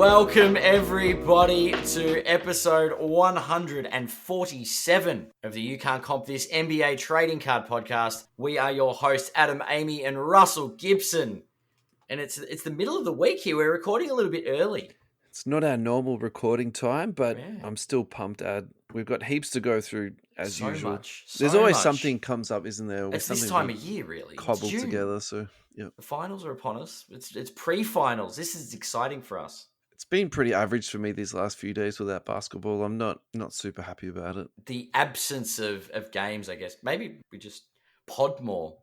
Welcome everybody to episode 147 of the You Can't Comp This NBA Trading Card Podcast. We are your hosts, Adam, Amy, and Russell Gibson. And it's the middle of the week here. We're recording a little bit early. It's not our normal recording time, but Yeah. I'm still pumped, Ad. We've got heaps to go through as So usual. much. There's always something comes up, isn't there? It's this time of year, really. Cobbled together, so yeah. The finals are upon us. It's pre-finals. This is exciting for us. It's been pretty average for me these last few days without basketball. I'm not super happy about it. The absence of games, I guess. Maybe we just pod more.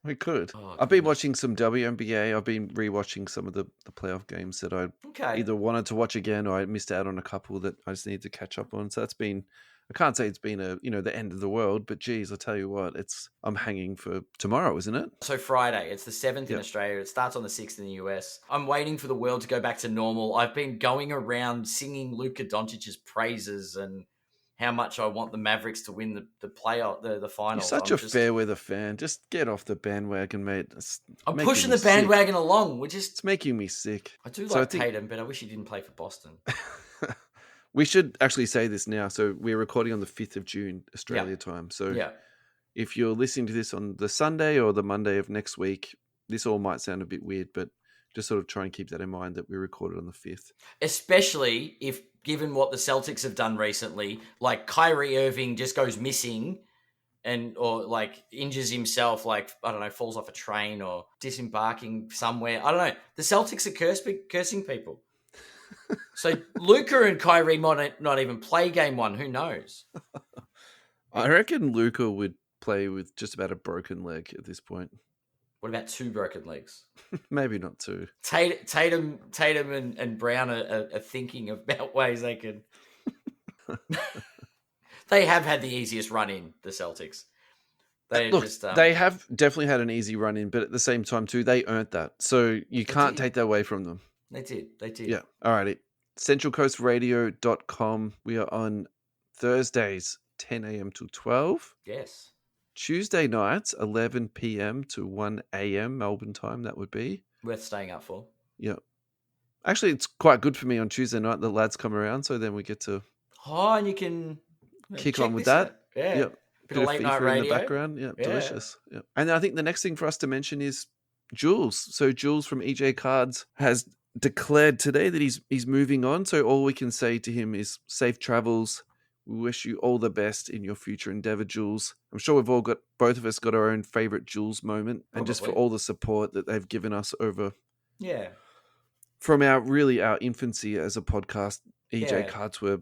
We could. I've been watching some WNBA. I've been rewatching some of the playoff games that I either wanted to watch again or I missed out on a couple that I just need to catch up on. So that's been, I can't say it's been the end of the world, but geez, I tell you what, I'm hanging for tomorrow, isn't it? So Friday, it's the 7th in Australia. It starts on the 6th in the US. I'm waiting for the world to go back to normal. I've been going around singing Luka Doncic's praises and how much I want the Mavericks to win the finals. You're such a fair weather fan. Just get off the bandwagon, mate. I'm pushing the bandwagon along. It's making me sick. I do like Tatum, but I wish he didn't play for Boston. We should actually say this now. So we're recording on the 5th of June, Australia time. So if you're listening to this on the Sunday or the Monday of next week, this all might sound a bit weird, but just sort of try and keep that in mind that we recorded on the 5th. Especially if, given what the Celtics have done recently, like Kyrie Irving just goes missing or like injures himself, like, I don't know, falls off a train or disembarking somewhere. I don't know. The Celtics are cursing people. So Luka and Kyrie might not even play game one. Who knows? I reckon Luka would play with just about a broken leg at this point. What about 2 broken legs? Maybe not 2. Tatum and Brown are thinking about ways they can. They have had the easiest run in, the Celtics. They have definitely had an easy run in, but at the same time too, they earned that. So you can't take that away from them. They did. Yeah. All righty. CentralCoastRadio.com. We are on Thursdays, 10 a.m. till 12. Yes. Tuesday nights, 11 p.m. to 1 a.m. Melbourne time, that would be. Worth staying up for. Yeah. Actually, it's quite good for me on Tuesday night. The lads come around, so then we get to... Oh, and you can... kick on with that. Yeah. Yep. Bit of late night FIFA radio. in the background. Yeah, delicious. Yeah. And I think the next thing for us to mention is Jules. So Jules from EJ Cards has declared today that he's moving on. So all we can say to him is safe travels. We wish you all the best in your future endeavor, Jules. I'm sure both of us got our own favorite Jules moment. And just for all the support that they've given us over. Yeah. From our infancy as a podcast, EJ Cards were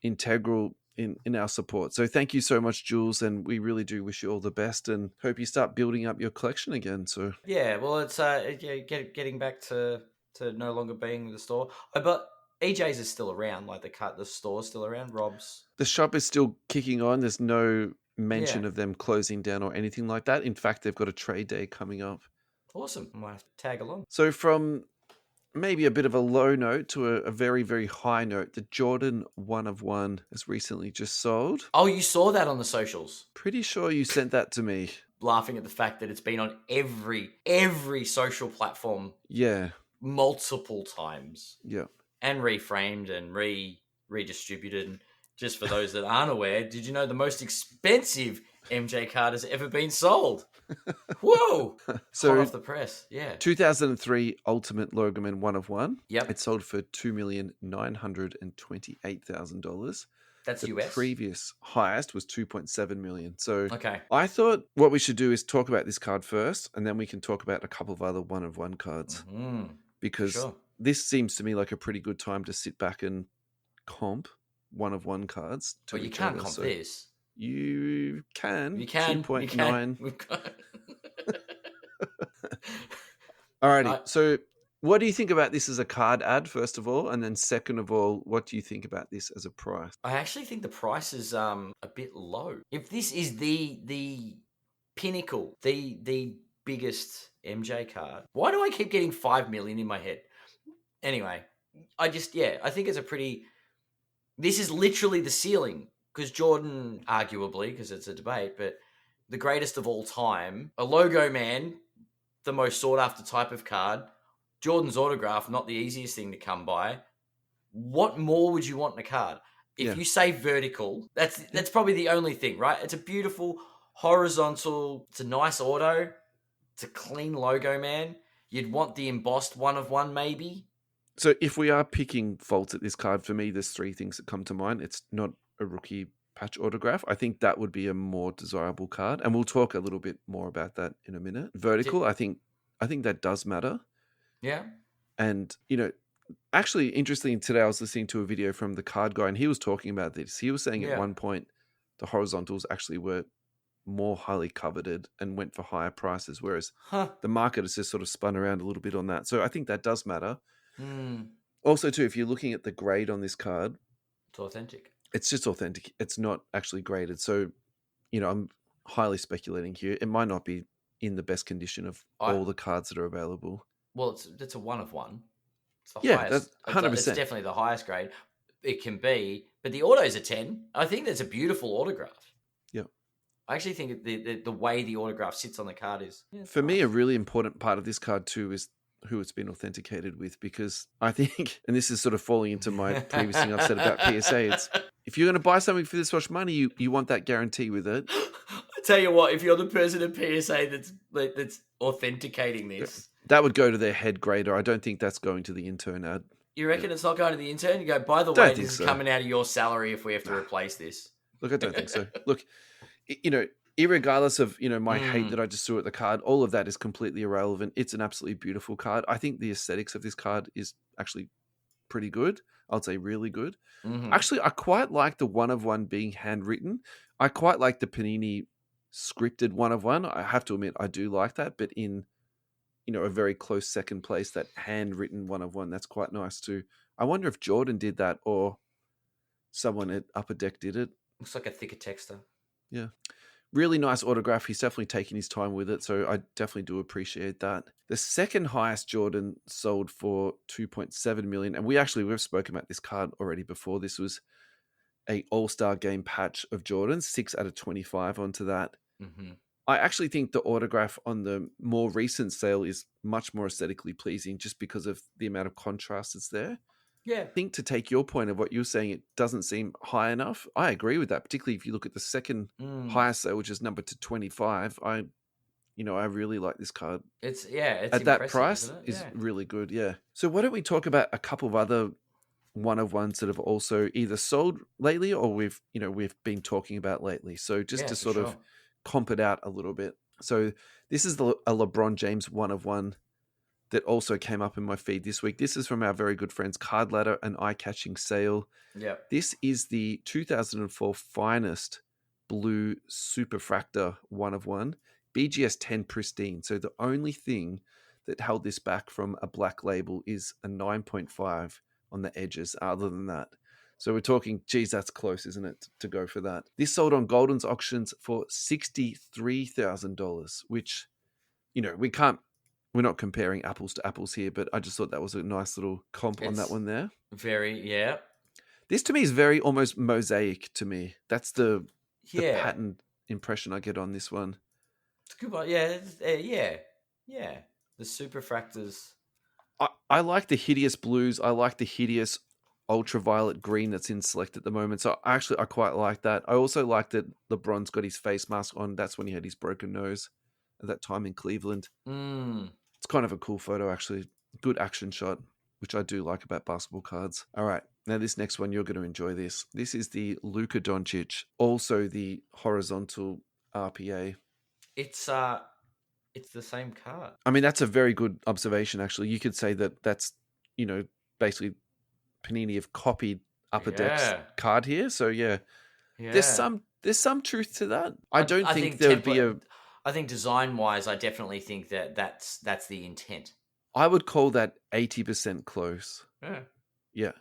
integral in our support. So thank you so much, Jules. And we really do wish you all the best and hope you start building up your collection again. So yeah, well, it's getting back to no longer being the store. But EJ's is still around, like the store's still around. Rob's. The shop is still kicking on. There's no mention of them closing down or anything like that. In fact, they've got a trade day coming up. Awesome. I might have to tag along. So from maybe a bit of a low note to a very, very high note, the Jordan 1 of 1 has recently just sold. Oh, you saw that on the socials? Pretty sure you sent that to me. Laughing at the fact that it's been on every social platform. Yeah. Multiple times. Yeah. And reframed and redistributed. And just for those that aren't aware, did you know the most expensive MJ card has ever been sold? Whoa! So hot off the press, yeah. 2003 Ultimate Logoman 1 of 1. Yep. It sold for $2,928,000. That's the US. Previous highest was 2.7 million. So okay. I thought what we should do is talk about this card first, and then we can talk about a couple of other 1 of 1 cards. Mm-hmm. Because this seems to me like a pretty good time to sit back and comp 1 of 1 cards. But you can't comp this. You can. 2.9. Alrighty. So what do you think about this as a card ad, first of all? And then second of all, what do you think about this as a price? I actually think the price is a bit low. If this is the pinnacle, the biggest MJ card, why do I keep getting 5 million in my head? Anyway, I think it's this is literally the ceiling. Because Jordan, arguably, because it's a debate, but the greatest of all time, a logo man, the most sought after type of card, Jordan's autograph, not the easiest thing to come by. What more would you want in a card? If you say vertical, that's probably the only thing, right? It's a beautiful horizontal. It's a nice auto. It's a clean logo, man. You'd want the embossed 1/1, maybe. So if we are picking faults at this card, for me, there's 3 things that come to mind. It's not a rookie patch autograph. I think that would be a more desirable card, and we'll talk a little bit more about that in a minute. Vertical, I think that does matter. Yeah. And, actually, interestingly, today I was listening to a video from the card guy, and he was talking about this. He was saying at one point the horizontals actually were more highly coveted and went for higher prices, whereas the market has just sort of spun around a little bit on that. So I think that does matter. Also, too, if you're looking at the grade on this card, it's authentic. It's just authentic. It's not actually graded. So, I'm highly speculating here. It might not be in the best condition of all the cards that are available. Well, it's a 1/1. It's the highest. That's 100%. It's definitely the highest grade it can be. But the auto's a 10. I think that's a beautiful autograph. Yeah. I actually think the way the autograph sits on the card is... For me, a really important part of this card too is who it's been authenticated with, because I think, and this is sort of falling into my previous thing I've said about PSA, it's if you're going to buy something for this much money, you want that guarantee with it. I tell you what, if you're the person at PSA that's authenticating this... That would go to their head grader. I don't think that's going to the intern ad. You reckon it's not going to the intern? You go, by the way, this is coming out of your salary if we have to replace this. Look, I don't think so. Look, irregardless of, my hate that I just threw at the card, all of that is completely irrelevant. It's an absolutely beautiful card. I think the aesthetics of this card is actually pretty good. I'd say really good. Mm-hmm. Actually, I quite like the 1/1 being handwritten. I quite like the Panini scripted 1/1. I have to admit, I do like that, but in, a very close second place, that handwritten 1/1, that's quite nice too. I wonder if Jordan did that or someone at Upper Deck did it. Looks like a thicker texter. Yeah. Really nice autograph. He's definitely taken his time with it, so I definitely do appreciate that. The second highest Jordan sold for $2.7 million, and we've spoken about this card already before. This was a All-Star Game patch of Jordan, 6 out of 25 onto that. Mm-hmm. I actually think the autograph on the more recent sale is much more aesthetically pleasing just because of the amount of contrast that's there. Yeah. I think to take your point of what you're saying, it doesn't seem high enough. I agree with that, particularly if you look at the second highest sale, which is numbered to 25. I really like this card. It's at that price is really good. Yeah. So why don't we talk about a couple of other 1/1s that have also either sold lately or we've been talking about lately. So just to sort of comp it out a little bit. So this is a LeBron James 1/1 that also came up in my feed this week. This is from our very good friends Card Ladder and Eye Catching Sale. Yeah. This is the 2004 finest blue Superfractor 1/1, BGS 10 pristine. So the only thing that held this back from a black label is a 9.5 on the edges. Other than that, so we're talking, geez, that's close, isn't it, to go for that? This sold on Golden's auctions for $63,000, which, we're not comparing apples to apples here, but I just thought that was a nice little comp on that one there. Yeah. This to me is very almost mosaic to me. That's the pattern impression I get on this one. It's a good one. Yeah. The Superfractors. I like the hideous blues. I like the hideous ultraviolet green that's in select at the moment. So I quite like that. I also like that LeBron's got his face mask on. That's when he had his broken nose at that time in Cleveland. It's kind of a cool photo, actually. Good action shot, which I do like about basketball cards. All right. Now this next one, you're going to enjoy this. This is the Luka Doncic, also the horizontal RPA. It's the same card. I mean, that's a very good observation, actually. You could say that's, basically Panini have copied Upper Deck's card here. So there's some truth to that. I think there would be I think design-wise, I definitely think that's the intent. I would call that 80% close. Yeah.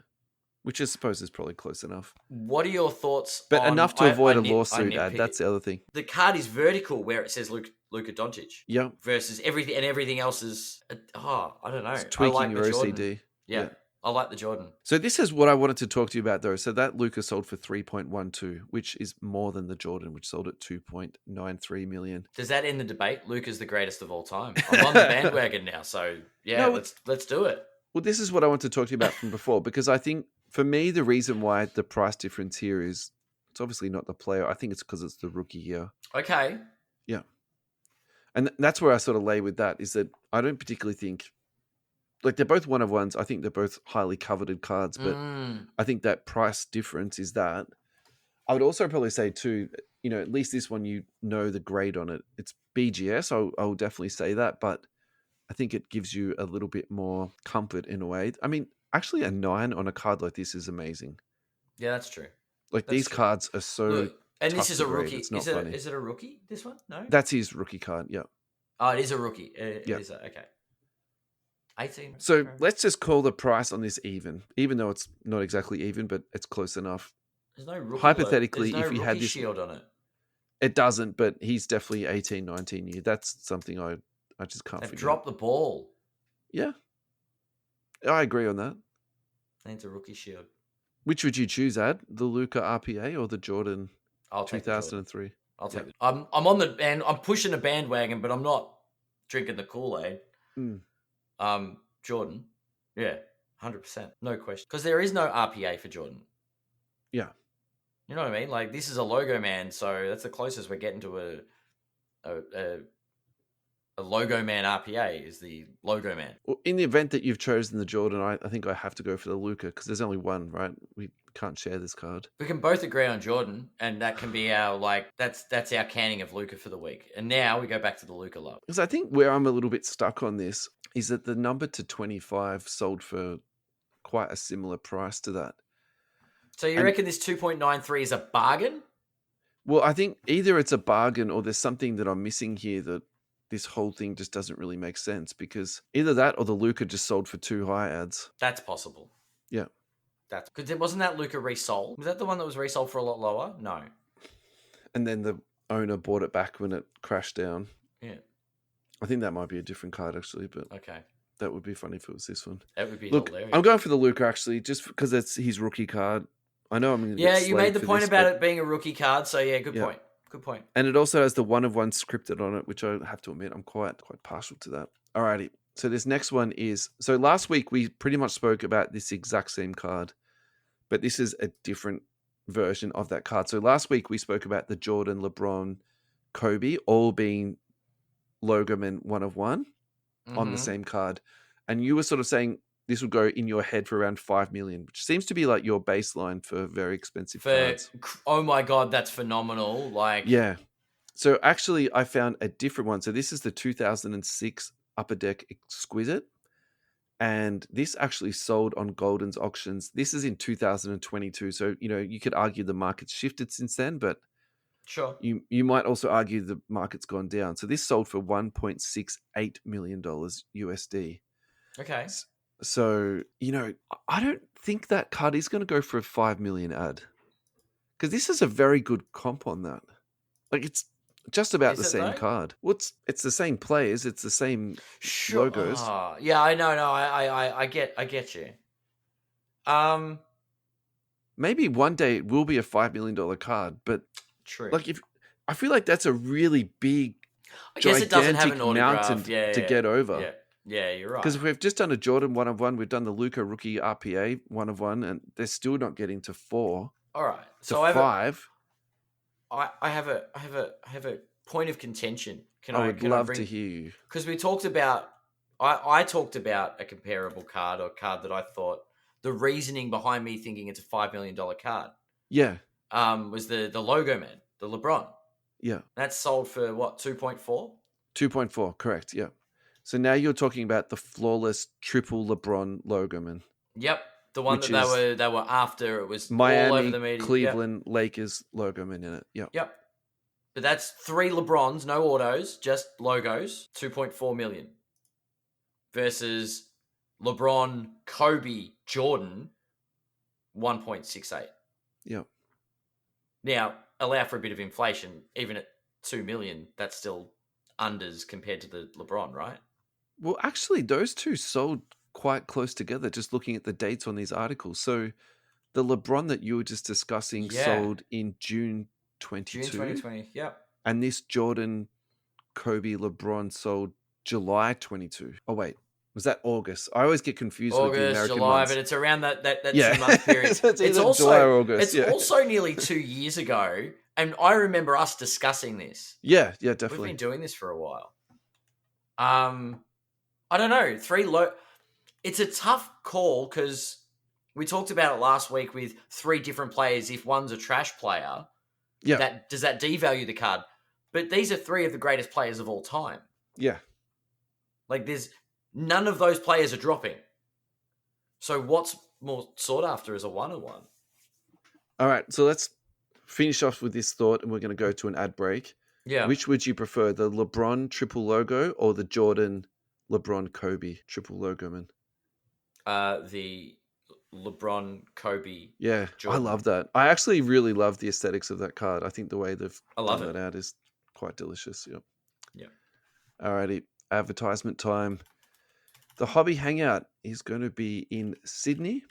Which I suppose is probably close enough. What are your thoughts? But enough to avoid a lawsuit ad. That's the other thing. The card is vertical where it says Luka Doncic. Yeah. Versus everything else is. I don't know. It's tweaking your OCD. Yeah. I like the Jordan. So this is what I wanted to talk to you about, though. So that Luka sold for 3.12, which is more than the Jordan, which sold at 2.93 million. Does that end the debate? Luka's the greatest of all time. I'm on the bandwagon now, so yeah, No, let's do it. Well, this is what I want to talk to you about from before, because I think for me, the reason why the price difference here is it's obviously not the player. I think it's because it's the rookie year. Okay. Yeah. And that's where I sort of lay with that, is that I don't particularly think, like, they're both one of ones. I think they're both highly coveted cards, but I think that price difference is that. I would also probably say too, at least this one, the grade on it. It's BGS. I'll definitely say that, but I think it gives you a little bit more comfort in a way. I mean, actually, a 9 on a card like this is amazing. Yeah, that's true. Like, these cards are so. Look, and tough this is to a grade. rookie. It's not Is funny. it a rookie? This one? No. That's his rookie card. Yeah. Oh, it is a rookie. It Yeah. is okay. 18. So let's just call the price on this even though it's not exactly even, but it's close enough. There's no rookie. Hypothetically, there's no if he had this shield on it, it doesn't. But he's definitely 18, 19 year. That's something I just can't. They've dropped the ball. Yeah, I agree on that. Needs a rookie shield. Which would you choose, Ad? The Luka RPA or the Jordan? I'll take 2003. I'll take it. I'm on the band. I'm pushing a bandwagon, but I'm not drinking the Kool-Aid. Jordan, yeah, 100%, no question. Because there is no RPA for Jordan. Yeah, you know what I mean. Like, this is a logo man, so that's the closest we're getting to a logo man RPA is the logo man. Well, in the event that you've chosen the Jordan, I think I have to go for the Luka because there's only one, right? We can't share this card. We can both agree on Jordan, and that can be our that's our canning of Luka for the week. And now we go back to the Luka love. Because I think where I'm a little bit stuck on this is that the number to 25 sold for quite a similar price to that. So you reckon this 2.93 is a bargain? Well, I think either it's a bargain or there's something that I'm missing here that this whole thing just doesn't really make sense, because either that or the Luka just sold for too high ads. That's possible. Yeah. That's because wasn't that Luka resold? Was that the one that was resold for a lot lower? No. And then the owner bought it back when it crashed down. Yeah. I think that might be a different card actually, but okay. That would be funny if it was this one. That would be hilarious. I'm going for the Luka actually, just because it's his rookie card. I know I'm going to get you made the point this, about it being a rookie card, so yeah, good point. Good point. And it also has the 1-of-1 scripted on it, which I have to admit I'm quite partial to that. Alrighty. So this next one is, so last week we pretty much spoke about this exact same card, but this is a different version of that card. So last week we spoke about the Jordan, LeBron, Kobe all being Logoman 1-of-1 on the same card. And you were sort of saying this would go in your head for around 5 million, which seems to be like your baseline for very expensive cards. Oh my God, that's phenomenal. Like, yeah. So actually I found a different one. So this is the 2006 Upper Deck Exquisite. And this actually sold on Golden's auctions. This is in 2022. So, you could argue the market's shifted since then, but sure. You might also argue the market's gone down. So this sold for $1.68 million USD. Okay. So, I don't think that card is going to go for a 5 million ad. Because this is a very good comp on that. Like, it's just about the same card. Well, it's the same players. It's the same logos. Yeah, I know. No, I get you. Maybe one day it will be a $5 million card, but true. Like, I feel like that's a really big, I guess it doesn't have an mountain to get over. Yeah, you're right. Because we've just done a Jordan 1-of-1, we've done the Luka rookie RPA 1-of-1, and they're still not getting to 4. All right, so 5. I have a point of contention. I would love to hear you, because we talked about. I talked about a comparable card, or a card that I thought the reasoning behind me thinking it's a $5 million card. Yeah. Was the logo man, the LeBron. Yeah. That's sold for what, 2.4? 2.4, correct. Yeah. So now you're talking about the flawless triple LeBron logo man. Yep. The one that they were after. It was Miami, all over the media. Cleveland, Lakers logo man in it. Yep. Yep. But that's 3 LeBrons, no autos, just logos, 2.4 million. Versus LeBron, Kobe, Jordan, 1.68. Yep. Now, allow for a bit of inflation. Even at 2 million, that's still unders compared to the LeBron, right? Well, actually, those two sold quite close together, just looking at the dates on these articles. So the LeBron that you were just discussing Yeah. sold in June June 22, 2020. Yep. and this Jordan Kobe LeBron sold July 22. Oh, wait. Was that August? I always get confused with the August, American July, months. but it's around that Yeah. 2 month period. So it's It's either also July or August. it's Yeah. also nearly 2 years ago, and I remember us discussing this. Yeah, We've definitely. been doing this for a while. I don't know. It's a tough call because we talked about it last week with 3 different players. If one's a trash player, Yeah. does that devalue the card? But these are 3 of the greatest players of all time. Yeah. Like, there's none of those players are dropping. So what's more sought after is a 1-on-1. All right. So let's finish off with this thought, and we're going to go to an ad break. Yeah. Which would you prefer, the LeBron triple logo or the Jordan LeBron Kobe triple logo, man? The LeBron Kobe. Yeah, Jordan. I love that. I actually really love the aesthetics of that card. I think the way they've done that out is quite delicious. Yep. Yeah. Alrighty, advertisement time. The Hobby Hangout is going to be in Sydney.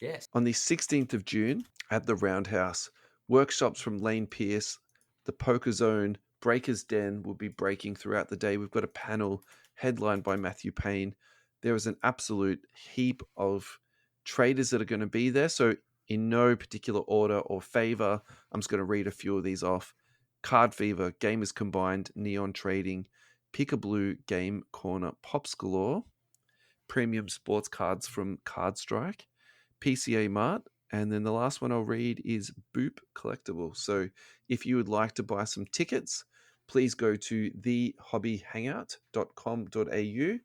Yes. On the 16th of June at the Roundhouse. Workshops from Lane Pierce, the Poker Zone, Breaker's Den will be breaking throughout the day. We've got a panel headlined by Matthew Payne. There is an absolute heap of traders that are going to be there. So in no particular order or favor, I'm just going to read a few of these off. Card Fever, Gamers Combined, Neon Trading, Pick a Blue, Game Corner, Pops Galore, Premium Sports Cards from Card Strike, PCA Mart, and then the last one I'll read is Boop Collectible. So if you would like to buy some tickets, please go to thehobbyhangout.com.au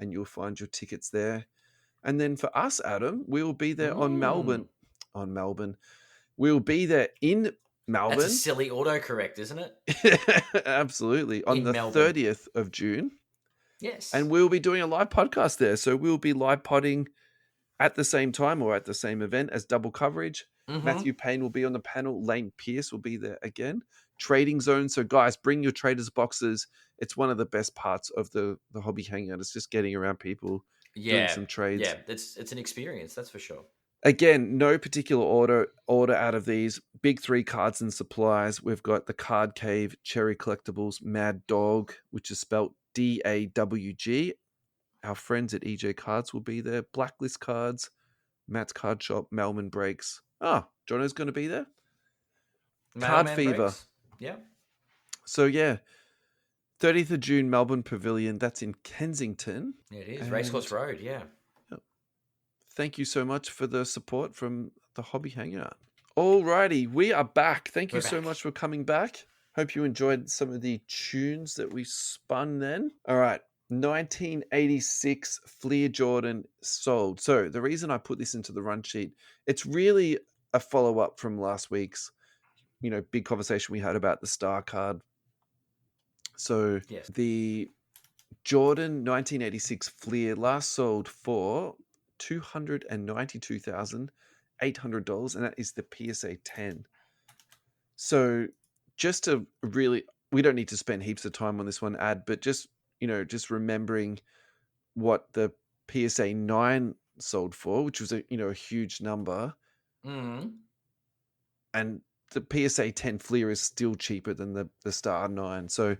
and you'll find your tickets there. And then for us, Adam, we will be there on Melbourne. We'll be there in Melbourne. That's a silly autocorrect, isn't it? Absolutely. On the Melbourne. 30th of June. Yes. And we'll be doing a live podcast there. So we'll be live podding at the same time or at the same event as double coverage. Mm-hmm. Matthew Payne will be on the panel. Lane Pierce will be there again. Trading Zone. So guys, bring your traders boxes. It's one of the best parts of the Hobby Hangout. It's just getting around people, doing some trades. Yeah, it's an experience, that's for sure. Again, no particular order out of these. Big 3 cards and supplies. We've got the Card Cave, Cherry Collectibles, Mad Dog, which is spelt DAWG. Our friends at EJ Cards will be there. Blacklist Cards, Matt's Card Shop, Melbourne Breaks. Jono's going to be there. Card Fever. Breaks. Yeah. So, yeah, 30th of June, Melbourne Pavilion. That's in Kensington. Yeah, it is. Racecourse Road, yeah. Thank you so much for the support from the Hobby Hangout. Alrighty, we are back. Thank you so much for coming back. Hope you enjoyed some of the tunes that we spun then. All right. 1986 Fleer Jordan sold. So the reason I put this into the run sheet, it's really a follow-up from last week's, big conversation we had about the star card. So yes. The Jordan 1986 Fleer last sold for $292,800, and that is the PSA 10. So just to really, we don't need to spend heaps of time on this one ad, but just remembering what the PSA 9 sold for, which was a huge number. Mm-hmm. And the PSA 10 Fleer is still cheaper than the Star 9. So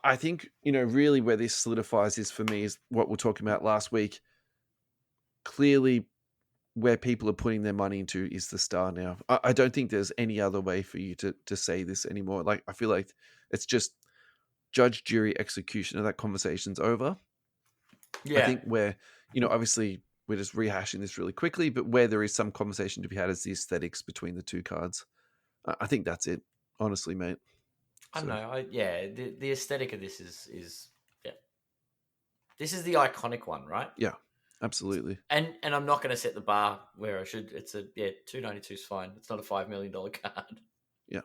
I think, really where this solidifies is for me is what we're talking about last week. Clearly where people are putting their money into is the Star now. I don't think there's any other way for you to say this anymore. Like, I feel like it's just judge, jury, execution of that conversation's over. Yeah. I think where, obviously we're just rehashing this really quickly, but where there is some conversation to be had is the aesthetics between the two cards. I think that's it, honestly, mate. I don't know. The aesthetic of this is this is the iconic one, right? Yeah, absolutely. And I'm not going to set the bar where I should. It's $292 is fine. It's not a $5 million card. Yeah.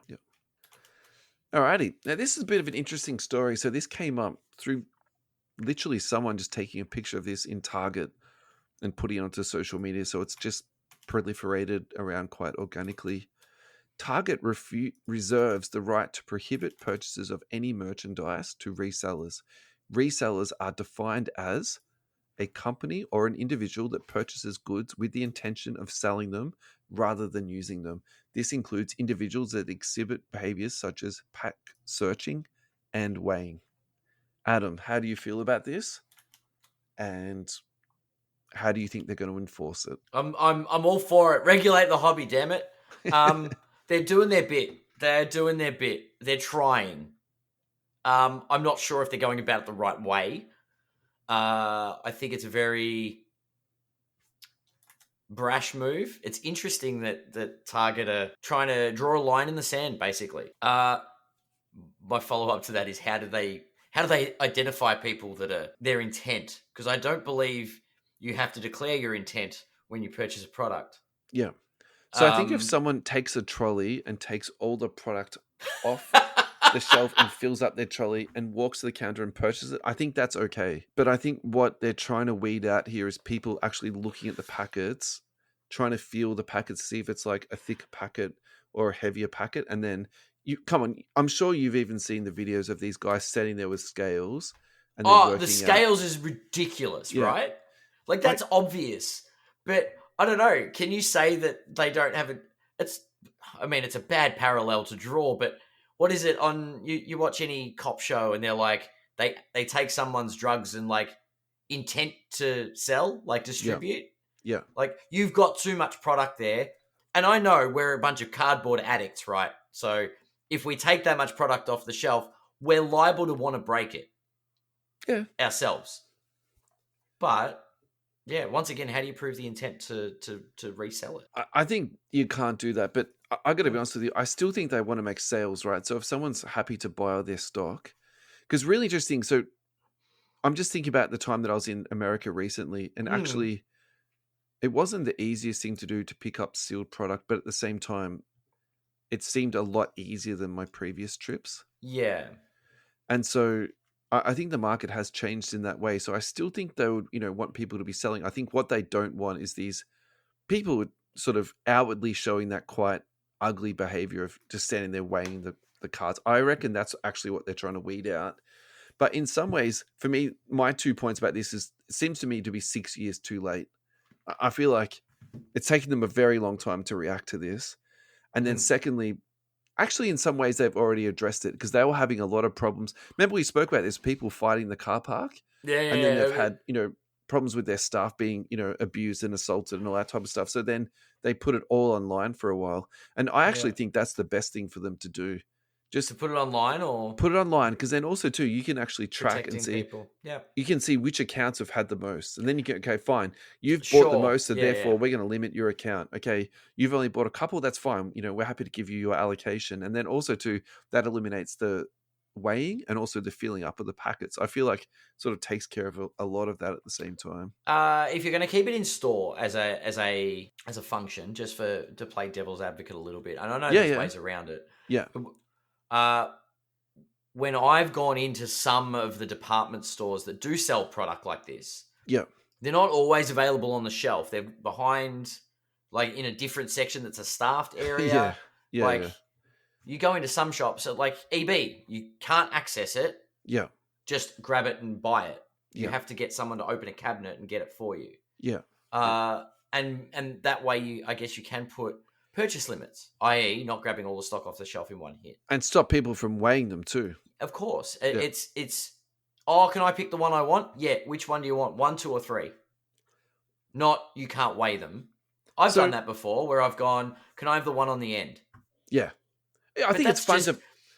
Alrighty. Now this is a bit of an interesting story. So this came up through literally someone just taking a picture of this in Target and putting it onto social media. So it's just proliferated around quite organically. Target reserves the right to prohibit purchases of any merchandise to resellers. Resellers are defined as a company or an individual that purchases goods with the intention of selling them rather than using them. This includes individuals that exhibit behaviors such as pack searching and weighing. Adam, how do you feel about this? And how do you think they're going to enforce it? I'm all for it. Regulate the hobby, damn it. They're doing their bit. They're doing their bit. They're trying. I'm not sure if they're going about it the right way. I think it's a very brash move. It's interesting that Target are trying to draw a line in the sand, basically. My follow-up to that is how do they identify people that are their intent? Because I don't believe you have to declare your intent when you purchase a product. Yeah. So I think if someone takes a trolley and takes all the product off the shelf and fills up their trolley and walks to the counter and purchases it, I think that's okay. But I think what they're trying to weed out here is people actually looking at the packets, trying to feel the packets, see if it's like a thick packet or a heavier packet. And then I'm sure you've even seen the videos of these guys sitting there with scales. And the scales is ridiculous, right? Like that's obvious. But I don't know. Can you say that they don't have it? It's a bad parallel to draw, but what is it on you watch any cop show and they're like, they take someone's drugs and like intent to sell, like distribute. Yeah. Like you've got too much product there. And I know we're a bunch of cardboard addicts, right? So if we take that much product off the shelf, we're liable to want to break it. Yeah. Ourselves. But yeah, once again, how do you prove the intent to resell it? I think you can't do that, but I got to be honest with you. I still think they want to make sales, right? So if someone's happy to buy all their stock, because really interesting. So I'm just thinking about the time that I was in America recently, and actually, it wasn't the easiest thing to do to pick up sealed product, but at the same time, it seemed a lot easier than my previous trips. Yeah, and so I think the market has changed in that way. So I still think they would, want people to be selling. I think what they don't want is these people sort of outwardly showing that quite ugly behavior of just standing there weighing the cards. I reckon that's actually what they're trying to weed out. But in some ways, for me, my 2 points about this is it seems to me to be 6 years too late. I feel like it's taken them a very long time to react to this. And then secondly, actually, in some ways, they've already addressed it because they were having a lot of problems. Remember, we spoke about this, people fighting the car park? And then they've had, problems with their staff being, abused and assaulted and all that type of stuff. So then they put it all online for a while. And I actually think that's the best thing for them to do. Just to put it online or put it online, because then also too you can actually track and see people. Yeah, you can see which accounts have had the most, and then you can okay, fine, you've bought the most, so therefore we're going to limit your account. Okay, you've only bought a couple, that's fine. We're happy to give you your allocation, and then also too that eliminates the weighing and also the filling up of the packets. I feel like sort of takes care of a lot of that at the same time. If you're going to keep it in store as a function, just to play devil's advocate a little bit, and I know there's ways around it. Yeah. When I've gone into some of the department stores that do sell product like this, they're not always available on the shelf. They're behind, like in a different section that's a staffed area. You go into some shops, so like EB, you can't access it. Yeah. Just grab it and buy it. You have to get someone to open a cabinet and get it for you. Yeah. And that way, I guess you can put purchase limits, i.e. not grabbing all the stock off the shelf in one hit. And stop people from weighing them too. Of course. It's can I pick the one I want? Yeah. Which one do you want? 1, 2, or 3? Not, you can't weigh them. I've done that before where I've gone, can I have the one on the end? Yeah. I think it's fun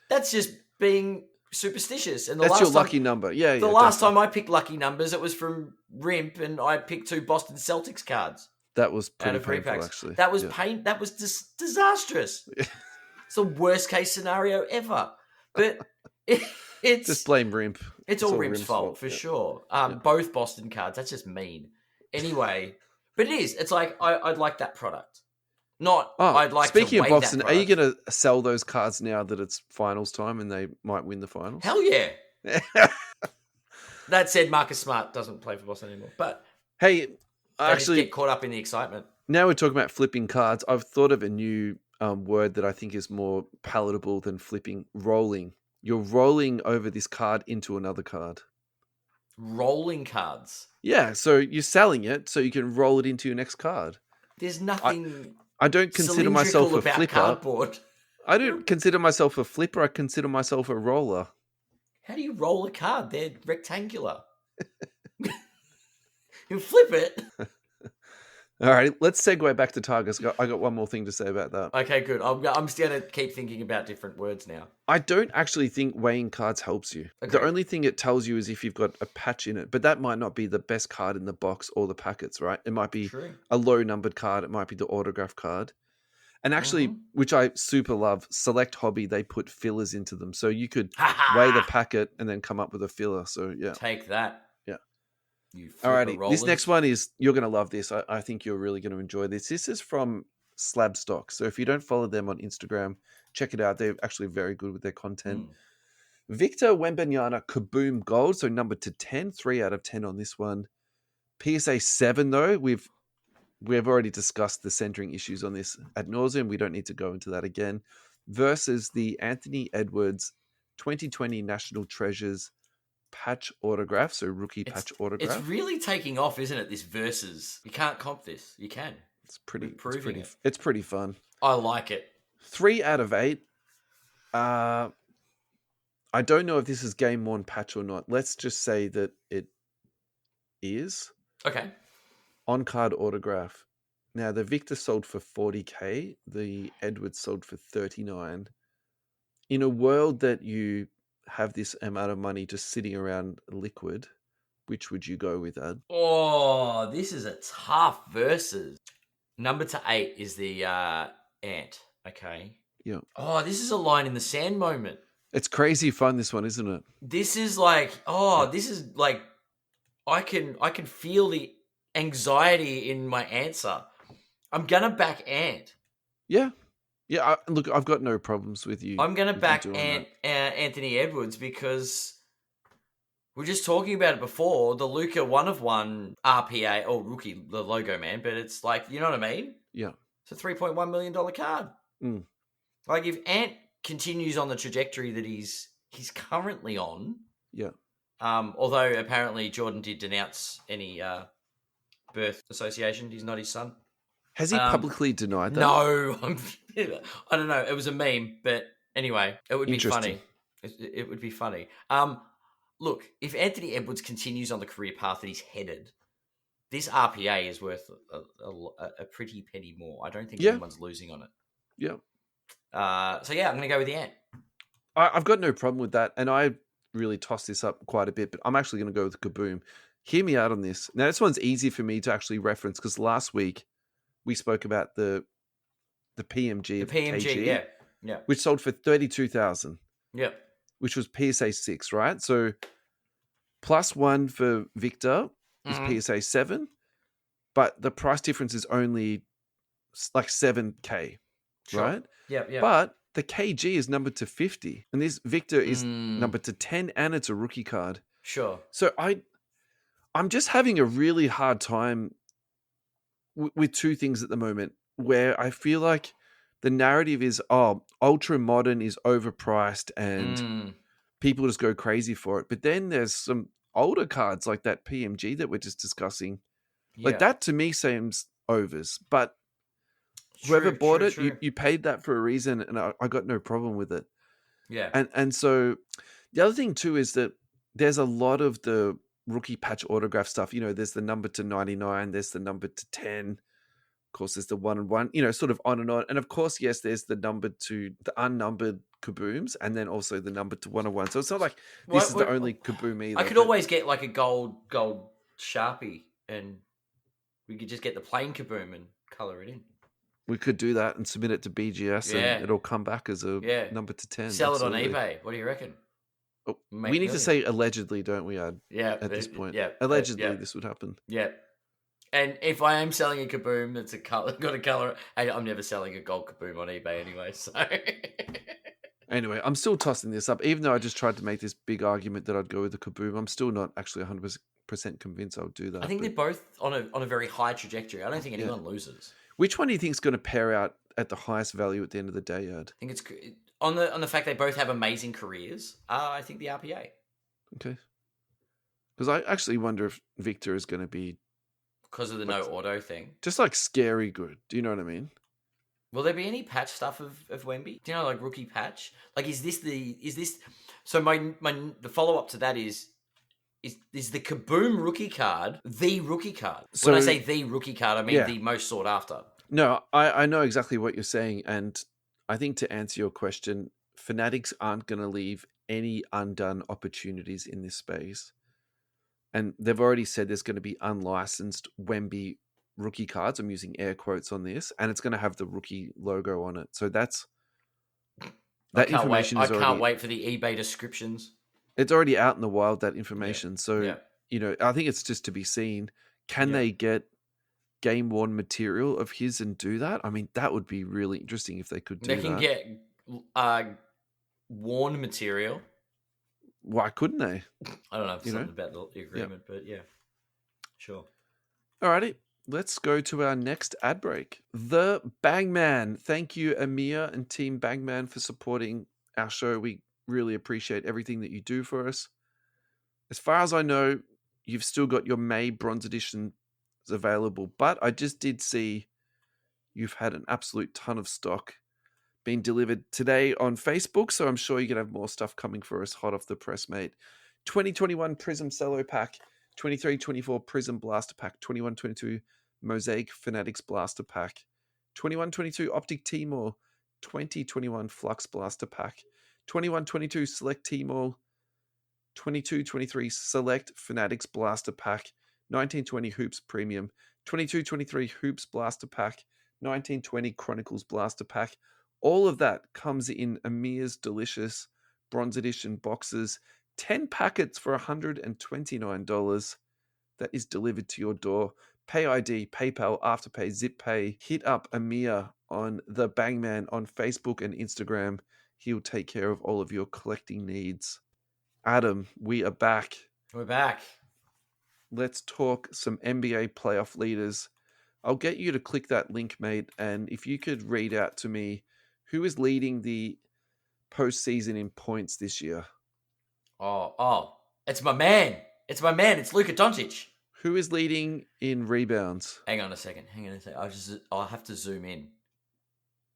That's just being superstitious. And that's your lucky number. Yeah. The last time I picked lucky numbers, it was from Rimp, and I picked 2 Boston Celtics cards. That was pretty painful, actually. That was That was disastrous. It's the worst case scenario ever. But it's just blame Rimp. It's all Rimp's fault for sure. Both Boston cards. That's just mean. Anyway, but it is. It's like I'd like that product. I'd like. Speaking to of Boston, are you going to sell those cards now that it's finals time and they might win the finals? Hell yeah. That said, Marcus Smart doesn't play for Boston anymore. But hey, actually, get caught up in the excitement. Now we're talking about flipping cards. I've thought of a new word that I think is more palatable than flipping. Rolling. You're rolling over this card into another card. Rolling cards. Yeah, so you're selling it so you can roll it into your next card. There's nothing I don't consider myself cylindrical a about flipper. cardboard. I don't consider myself a flipper. I consider myself a roller. How do you roll a card? They're rectangular. You flip it. All right, let's segue back to Tigers. I got one more thing to say about that. Okay, good. I'm just going to keep thinking about different words now. I don't actually think weighing cards helps you. Okay. The only thing it tells you is if you've got a patch in it, but that might not be the best card in the box or the packets, right? It might be True. a low numbered card. It might be the autograph card. And actually, which I super love, Select Hobby, they put fillers into them. So you could weigh the packet and then come up with a filler. So yeah. Take that. Yeah. You Alrighty. rollers. This next one is, you're going to love this. I think you're really going to enjoy this. This is from Slab Stock. So if you don't follow them on Instagram, check it out. They're actually very good with their content. Victor Wembanyama Kaboom Gold. So number to 10, 3 out of 10 on this one. PSA 7 though, we've already discussed the centering issues on this ad nauseum. We don't need to go into that again. Versus the Anthony Edwards 2020 National Treasures patch autograph, so rookie patch autograph. It's really taking off, isn't it? This versus. You can't comp this. You can. It's pretty fun. I like it. 3 out of 8. I don't know if this is game worn patch or not. Let's just say that it is. Okay. On card autograph. Now the Victor sold for 40k. The Edwards sold for 39. In a world that you have this amount of money just sitting around liquid, which would you go with, Ad? Oh, this is a tough versus. Number to 8 is the Ant. Okay. Yeah. Oh, this is a line in the sand moment. It's crazy fun, this one, isn't it? This is like, this is like, I can feel the anxiety in my answer. I'm gonna back Ant. Yeah. Yeah, look, I've got no problems with you. I'm going to back Anthony Edwards because we were just talking about it before. The Luca 1/1 RPA, or rookie, the logo man, but it's like, you know what I mean? Yeah. It's a $3.1 million card. Like if Ant continues on the trajectory that he's currently on. Yeah. Although apparently Jordan did denounce any birth association. He's not his son. Has he publicly denied that? No, I don't know. It was a meme, but anyway, it would be funny. It would be funny. Look, if Anthony Edwards continues on the career path that he's headed, this RPA is worth a pretty penny more. I don't think anyone's losing on it. Yeah. So yeah, I'm going to go with the Ant. I've got no problem with that, and I really tossed this up quite a bit, but I'm actually going to go with Kaboom. Hear me out on this. Now, this one's easy for me to actually reference because last week we spoke about the PMG of KG, yeah, which sold for 32,000. Yeah, which was PSA 6, right? So +1 for Victor is PSA 7, but the price difference is only like 7k, right? Yeah. But the KG is numbered to 50, and this Victor is numbered to 10, and it's a rookie card. Sure. So I'm just having a really hard time with two things at the moment, where I feel like the narrative is, ultra modern is overpriced and people just go crazy for it. But then there's some older cards like that PMG that we're just discussing. Yeah. Like that to me seems overs, but whoever bought it, you paid that for a reason, and I got no problem with it. Yeah. And so the other thing too is that there's a lot of the rookie patch autograph stuff. You know, there's the number to 99, there's the number to 10. Of course, there's the 1/1, you know, sort of on and on. And of course, yes, there's the number to the unnumbered kabooms, and then also the number to 1/1. So it's not like this is the only kaboom either. I could always get like a gold Sharpie, and we could just get the plain kaboom and color it in. We could do that and submit it to BGS, and it'll come back as a number to 10. Sell it on eBay. What do you reckon? Oh, we need to say allegedly, don't we, Ad? Yeah. At this point. Yeah. Allegedly, this would happen. Yeah. And if I am selling a kaboom that's got a color, hey, I'm never selling a gold kaboom on eBay anyway. So anyway, I'm still tossing this up, even though I just tried to make this big argument that I'd go with the kaboom. I'm still not actually 100% convinced I'll do that. I think they're both on a very high trajectory. I don't think anyone loses. Which one do you think is going to pair out at the highest value at the end of the day, Ed? I think it's on the fact they both have amazing careers. I think the RPA. Okay. Because I actually wonder if Victor is going to be because of the like, no auto thing. just like scary good. Do you know what I mean? Will there be any patch stuff of Wemby? Do you know, like rookie patch? Like, is this? So the follow up to that is the Kaboom rookie card the rookie card? When I So say the rookie card, I mean yeah, the most sought after. no, I know exactly what you're saying, and I think to answer your question, Fanatics aren't going to leave any undone opportunities in this space, and they've already said there's going to be unlicensed Wemby rookie cards. I'm using air quotes on this, and it's going to have the rookie logo on it. So that I can't wait. information I is already can't wait for the eBay descriptions. it's already out in the wild. That Yeah, information, so yeah. I think it's just to be seen. Can Yeah. they get game worn material of his and do that? I mean, that would be really interesting if they could do They can that. get worn material. Why couldn't they? I don't know if You know? something about the agreement, but yeah, sure. Alrighty, let's go to our next ad break. The Bangman. Thank you, Amir and Team Bangman, for supporting our show. We really appreciate everything that you do for us. As far as I know, you've still got your May Bronze Edition available, but I just did see you've had an absolute ton of stock being delivered today on Facebook, so I'm sure you're going to have more stuff coming for us hot off the press, mate. 2021 Prism Cello Pack, 23-24 Prism Blaster Pack, 21-22 Mosaic Fanatics Blaster Pack, 21-22 Optic Timor, 2021 Flux Blaster Pack, 21-22 Select Timor, 22-23 Select Fanatics Blaster Pack, 1920 Hoops Premium, 22-23 Hoops Blaster Pack, 1920 Chronicles Blaster Pack. All of that comes in Amir's delicious Bronze Edition boxes. 10 packets for $129. That is delivered to your door. Pay ID, PayPal, Afterpay, ZipPay. Hit up Amir on the Bangman on Facebook and Instagram. He'll take care of all of your collecting needs. Adam, we are back. We're back. Let's talk some NBA playoff leaders. I'll get you to click that link, mate, and if you could read out to me who is leading the postseason in points this year. Oh, it's my man. It's my man. It's Luka Doncic. Who is leading in rebounds? Hang on a second. I'll have to zoom in.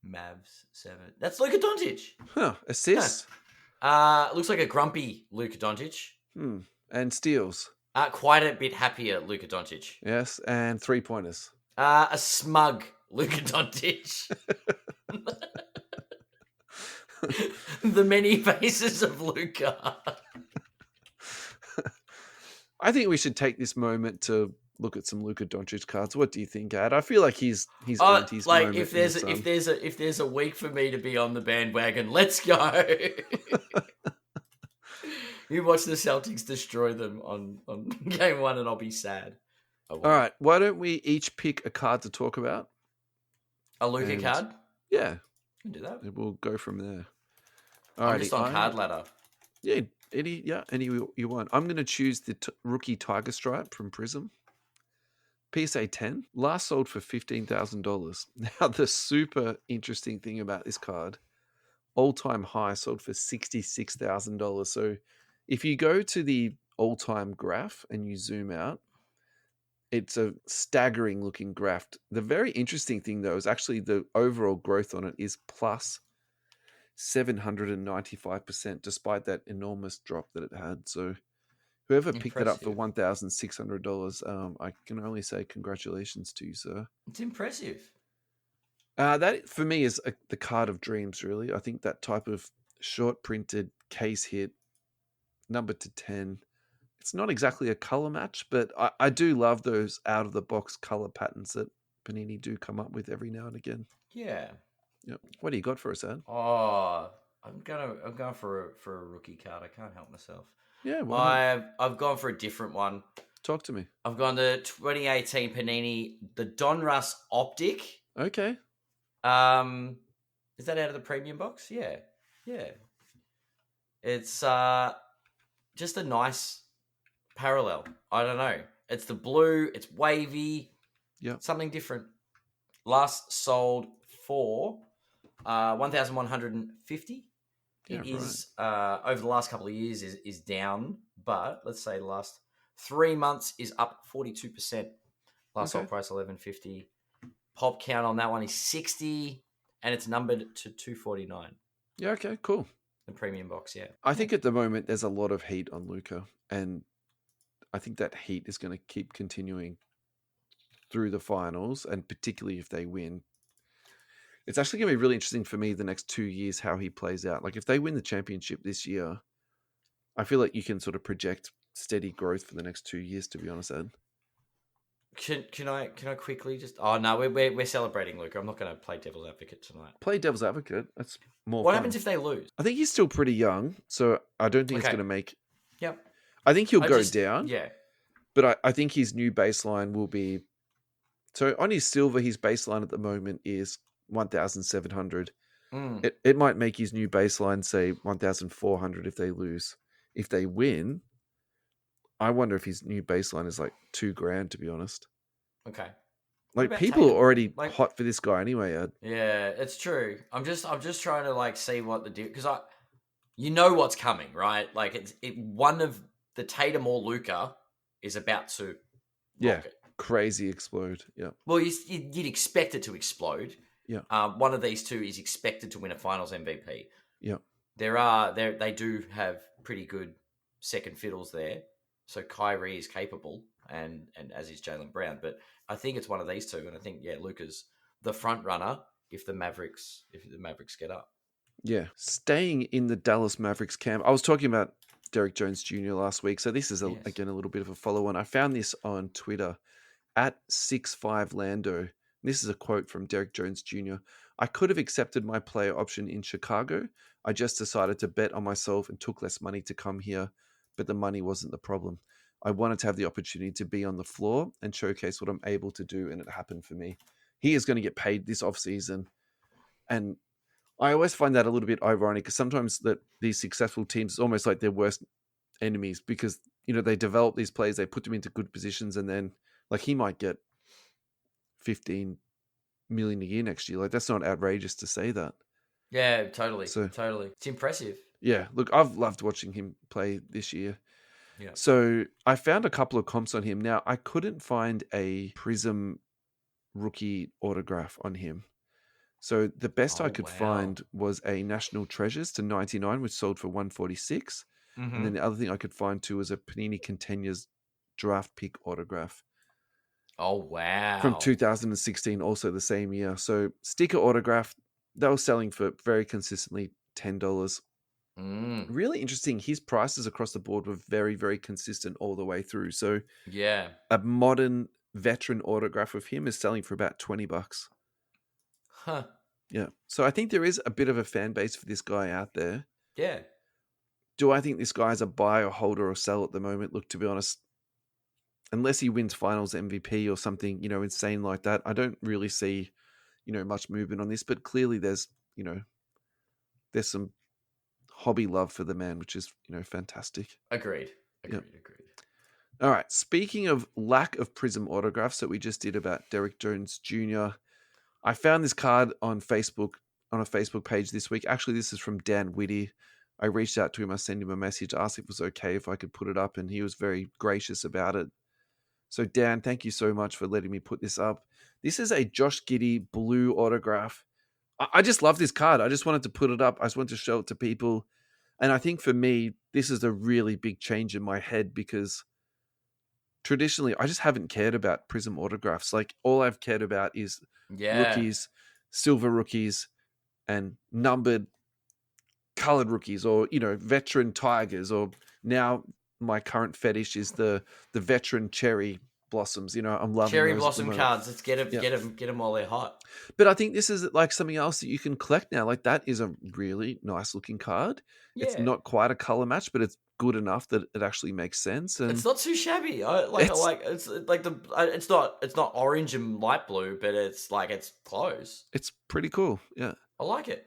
Mavs 7. That's Luka Doncic. Assists? Looks like a grumpy Luka Doncic. And steals? Quite a bit happier Luka Doncic. Yes, and 3-pointers. A smug Luka Doncic. The many faces of Luka. I think we should take this moment to look at some Luka Doncic cards. What do you think, Ad? I feel like he's earned his like moment. if there's a week for me to be on the bandwagon, let's go. You watch the Celtics destroy them on game 1 and I'll be sad. All right, why don't we each pick a card to talk about? A Luka card? Yeah. We can do that. We'll go from there. I'm just on card ladder. Yeah, any you want. I'm going to choose the rookie Tiger Stripe from Prism. PSA 10, last sold for $15,000. Now, the super interesting thing about this card, all-time high sold for $66,000. So if you go to the all-time graph and you zoom out, it's a staggering looking graph. The very interesting thing, though, is actually the overall growth on it is plus 795%, despite that enormous drop that it had. So whoever picked it up for $1,600, I can only say congratulations to you, sir. It's impressive. That, for me, is the card of dreams, really. I think that type of short printed case hit, number to 10. It's not exactly a color match, but I do love those out of the box color patterns that Panini do come up with every now and again. Yeah. Yep. What do you got for us, Ad? Oh, I'm going for a rookie card. I can't help myself. Yeah, well, I've gone for a different one. Talk to me. I've gone the 2018 Panini, the Donruss Optic. Okay. Is that out of the premium box? Yeah. It's just a nice parallel. I don't know. It's the blue. It's wavy. Yeah. Something different. Last sold for 1,150. It is over the last couple of years is down, but let's say the last 3 months is up 42%. Last Okay. sold price 11.50. Pop count on that one is 60, and it's numbered to 249. Yeah, okay, cool. The premium box, yeah. I think at the moment there's a lot of heat on Luca, and I think that heat is going to keep continuing through the finals, and particularly if they win. It's actually going to be really interesting for me the next 2 years how he plays out. Like if they win the championship this year, I feel like you can sort of project steady growth for the next 2 years. To be honest, Ed. Can I quickly just? Oh no, we're celebrating Luca. I'm not going to play devil's advocate tonight. Play devil's advocate. That's more. What fun. happens if they lose? I think he's still pretty young, so I don't think it's Okay. going to make. Yep. I think he'll go down. Yeah. But I think his new baseline will be. So on his silver, his baseline at the moment is 1,700. It might make his new baseline say 1,400 if they lose. If they win, I wonder if his new baseline is like $2,000. To be honest, Okay. like people are already hot for this guy anyway, Ed. Yeah, it's true. I'm just trying to like see what the deal, because you know what's coming, right? Like one of the Tatum or Luca is about to rocket. Crazy explode. Yeah. Well, you'd expect it to explode. Yeah. One of these two is expected to win a Finals MVP. Yeah. They do have pretty good second fiddles there. So Kyrie is capable, and as is Jaylen Brown. But I think it's one of these two, and I think Luka's the front runner if the Mavericks get up. Yeah. Staying in the Dallas Mavericks camp, I was talking about Derrick Jones Jr. last week, so this is again a little bit of a follow-on. I found this on Twitter at 65Lando. This is a quote from Derrick Jones Jr. I could have accepted my player option in Chicago. I just decided to bet on myself and took less money to come here, but the money wasn't the problem. I wanted to have the opportunity to be on the floor and showcase what I'm able to do, and it happened for me. He is going to get paid this offseason, and I always find that a little bit ironic because sometimes that these successful teams, it's almost like their worst enemies because, they develop these players, they put them into good positions, and then like he might get 15 million a year next year. Like that's not outrageous to say that. Yeah, totally. Totally. It's impressive. Yeah. Look, I've loved watching him play this year. Yeah. So I found a couple of comps on him. Now I couldn't find a Prism rookie autograph on him. So the best I could find was a National Treasures to 99, which sold for 146. Mm-hmm. And then the other thing I could find too was a Panini Contenders draft pick autograph. Oh, wow. From 2016, also the same year. So sticker autograph, they were selling for very consistently $10. Really interesting. His prices across the board were very, very consistent all the way through. So yeah, a modern veteran autograph of him is selling for about $20. Huh. Yeah. So I think there is a bit of a fan base for this guy out there. Yeah. Do I think this guy's a buy or holder or sell at the moment? Look, to be honest, unless he wins finals MVP or something, insane like that, I don't really see, much movement on this. But clearly there's some hobby love for the man, which is, fantastic. Agreed. All right. Speaking of lack of Prism autographs that we just did about Derrick Jones Jr., I found this card on Facebook, on a Facebook page this week. Actually, this is from Dan Whitty. I reached out to him. I sent him a message, asked if it was okay if I could put it up, and he was very gracious about it. So, Dan, thank you so much for letting me put this up. This is a Josh Giddey blue autograph. I just love this card. I just wanted to put it up. I just wanted to show it to people. And I think for me, this is a really big change in my head because traditionally, I just haven't cared about Prism autographs. Like, all I've cared about is rookies, silver rookies, and numbered colored rookies, or veteran Tigers, or now my current fetish is the veteran cherry blossoms. I'm loving cherry those blossom cards. Let's get them while they're hot. But I think this is like something else that you can collect now. Like that is a really nice looking card. Yeah. It's not quite a color match, but it's good enough that it actually makes sense. And it's not too shabby. It's not orange and light blue, but it's close. It's pretty cool. Yeah, I like it.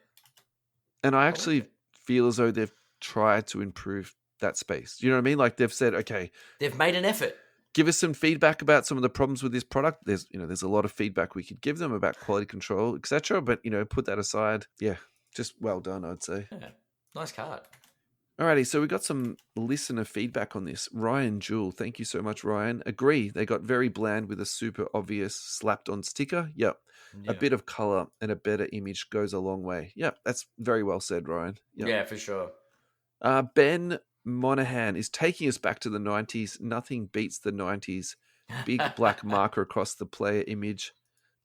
And I actually feel as though they've tried to improve that space. You know what I mean? Like they've said, okay, they've made an effort. Give us some feedback about some of the problems with this product. There's a lot of feedback we could give them about quality control, etc. But put that aside. Yeah, just well done, I'd say. Yeah. Nice card. Alrighty, so we got some listener feedback on this. Ryan Jewell, thank you so much, Ryan. Agree, they got very bland with a super obvious slapped on sticker. Yep. A Yeah. bit of color and a better image goes a long way. Yep, that's very well said, Ryan. Yep. Yeah, for sure. Ben Monahan is taking us back to the 90s. Nothing beats the 90s. Big black marker across the player image.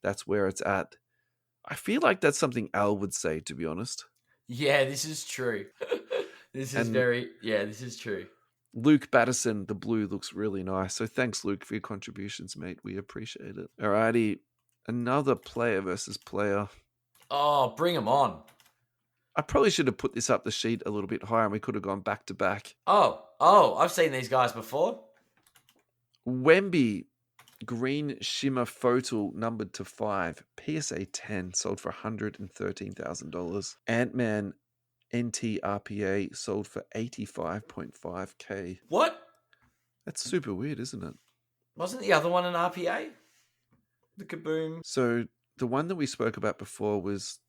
That's where it's at. I feel like that's something Al would say, to be honest. Yeah, this is true. This is this is true. Luke Batterson, the blue looks really nice. So thanks, Luke, for your contributions, mate. We appreciate it. Alrighty. Another player versus player. Oh, bring them on. I probably should have put this up the sheet a little bit higher and we could have gone back to back. Oh, I've seen these guys before. Wemby, green shimmer photo numbered to 5. PSA 10 sold for $113,000. Ant-Man NT RPA sold for $85.5K. What? That's super weird, isn't it? Wasn't the other one an RPA? The Kaboom. So the one that we spoke about before was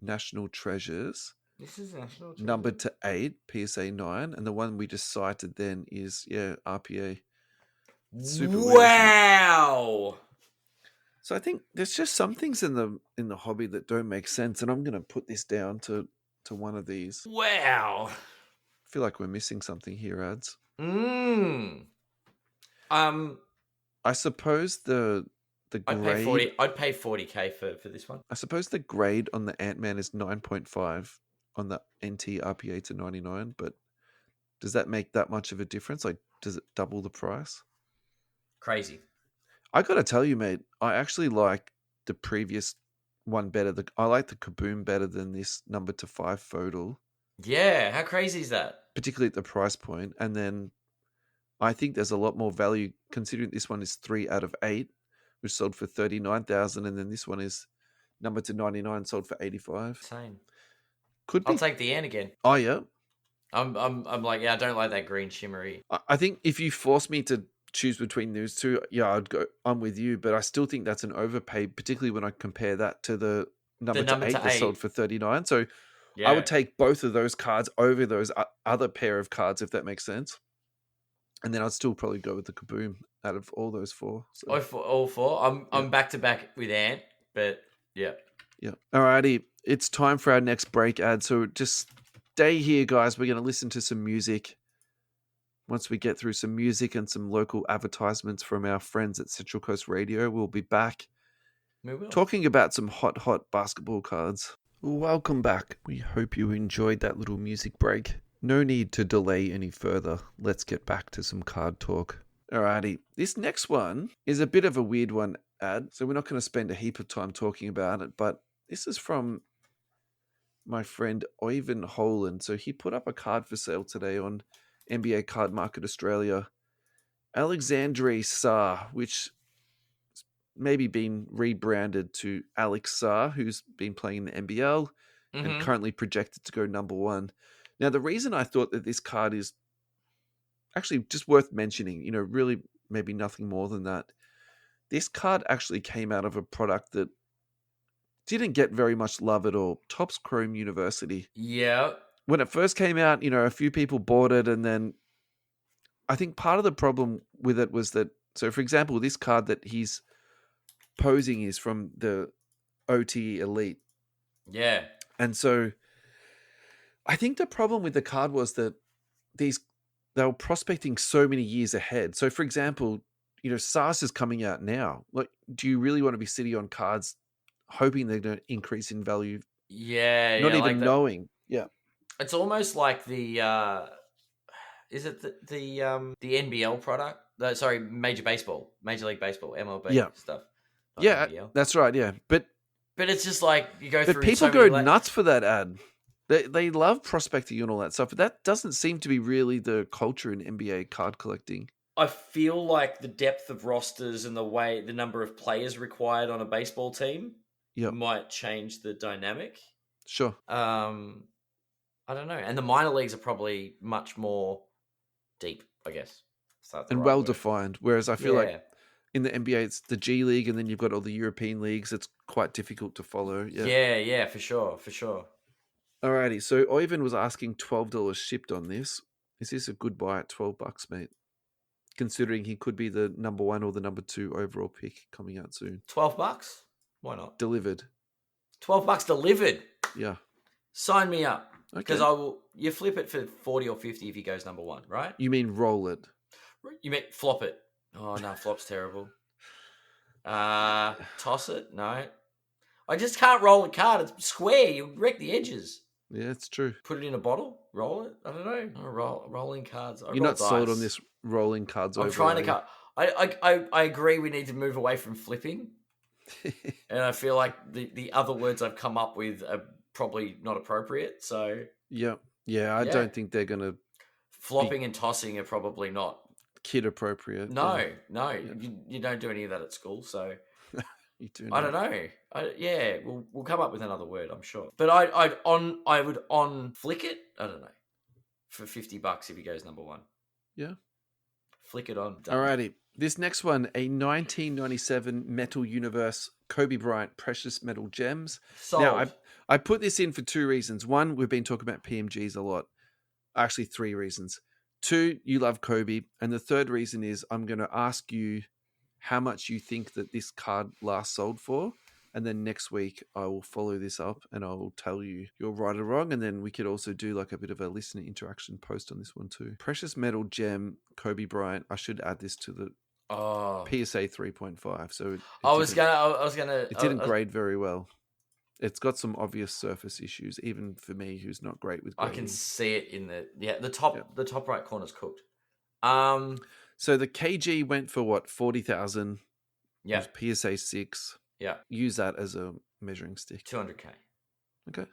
National Treasures. This is National Treasures. Numbered to 8, PSA 9. And the one we just cited then is, RPA. Super weird, wow. So I think there's just some things in the hobby that don't make sense. And I'm going to put this down to one of these. Wow. I feel like we're missing something here, Ads. I suppose the grade... I'd pay 40K for this one. I suppose the grade on the Ant-Man is 9.5 on the NT RPA to 99, but does that make that much of a difference? Like, does it double the price? Crazy. I got to tell you, mate, I actually like the previous one better. I like the Kaboom better than this number to 5 photo. Yeah, how crazy is that? Particularly at the price point. And then I think there's a lot more value considering this one is 3 out of 8, which sold for $39,000, and then this one is number to 99, sold for $85. Insane. Could be. I'll take the Ant again. Oh yeah. I'm like, I don't like that green shimmery. I think if you force me to choose between those two, I'd go. I'm with you, but I still think that's an overpay, particularly when I compare that to the number to 8 that sold for 39. So I would take both of those cards over those other pair of cards, if that makes sense. And then I'd still probably go with the Kaboom out of all those 4. So. All 4. I'm back to back with Ant, but yeah. Yeah. Alrighty. It's time for our next break ad. So just stay here, guys. We're going to listen to some music. Once we get through some music and some local advertisements from our friends at Central Coast Radio, we'll be back talking about some hot basketball cards. Welcome back. We hope you enjoyed that little music break. No need to delay any further. Let's get back to some card talk. Alrighty. This next one is a bit of a weird one, Ad. So we're not going to spend a heap of time talking about it, but this is from my friend Oyvind Holand. So he put up a card for sale today on NBA Card Market Australia. Alexandre Sarr, which maybe been rebranded to Alex Sarr, who's been playing in the NBL and currently projected to go number 1. Now, the reason I thought that this card is actually just worth mentioning, really maybe nothing more than that. This card actually came out of a product that didn't get very much love at all. Topps Chrome University. Yeah. When it first came out, a few people bought it, and then I think part of the problem with it was that, so for example, this card that he's posing is from the OT Elite. Yeah. And so I think the problem with the card was that they were prospecting so many years ahead. So for example, SARS is coming out now. Like, do you really want to be sitting on cards hoping they're going to increase in value? Yeah. Not even knowing. Yeah. It's almost like the is it the NBL product? Major League Baseball, MLB stuff. Yeah, NBL. That's right. Yeah, but it's just like you go through. But people go nuts for that ad. They love prospecting and all that stuff, but that doesn't seem to be really the culture in NBA card collecting. I feel like the depth of rosters and the number of players required on a baseball team might change the dynamic. Sure. I don't know. And the minor leagues are probably much more deep, I guess. And well defined. Whereas I feel like in the NBA, it's the G League, and then you've got all the European leagues. It's quite difficult to follow. Yeah, for sure. Alrighty, so Ivan was asking $12 shipped on this. Is this a good buy at $12, mate? Considering he could be the number 1 or the number 2 overall pick coming out soon. $12? Why not? Delivered. $12 delivered. Yeah. Sign me up. Because Okay. I will. You flip it for 40 or 50 if he goes number 1, right? You mean roll it? You mean flop it? Oh no, flop's terrible. Toss it? No. I just can't roll a card. It's square. You wreck the edges. Yeah, it's true. Put it in a bottle. Roll it. I don't know. Rolling cards. You're not sold on this rolling cards. I'm trying to cut. I agree. We need to move away from flipping, and I feel like the other words I've come up with are probably not appropriate. So yeah. I don't think they're gonna flopping and tossing are probably not kid appropriate. No. You don't do any of that at school, so. You do. I don't know. We'll come up with another word, I'm sure. But I would flick it. I don't know, for $50 if he goes number 1. Yeah, flick it on. Done. Alrighty, this next one, a 1997 Metal Universe Kobe Bryant Precious Metal Gems. Sold. Now I put this in for 2 reasons. One, we've been talking about PMGs a lot. Actually, 3 reasons. 2, you love Kobe, and the third reason is I'm going to ask you how much you think that this card last sold for, and then next week I will follow this up and I will tell you you're right or wrong, and then we could also do like a bit of a listener interaction post on this one too. Precious Metal Gem Kobe Bryant. I should add this to the PSA 3.5. So it didn't grade very well. It's got some obvious surface issues, even for me, who's not great with grading. I can see it in the top right corner's cooked. So the KG went for what, 40,000? Yeah. PSA 6. Yeah. Use that as a measuring stick. 200K. Okay.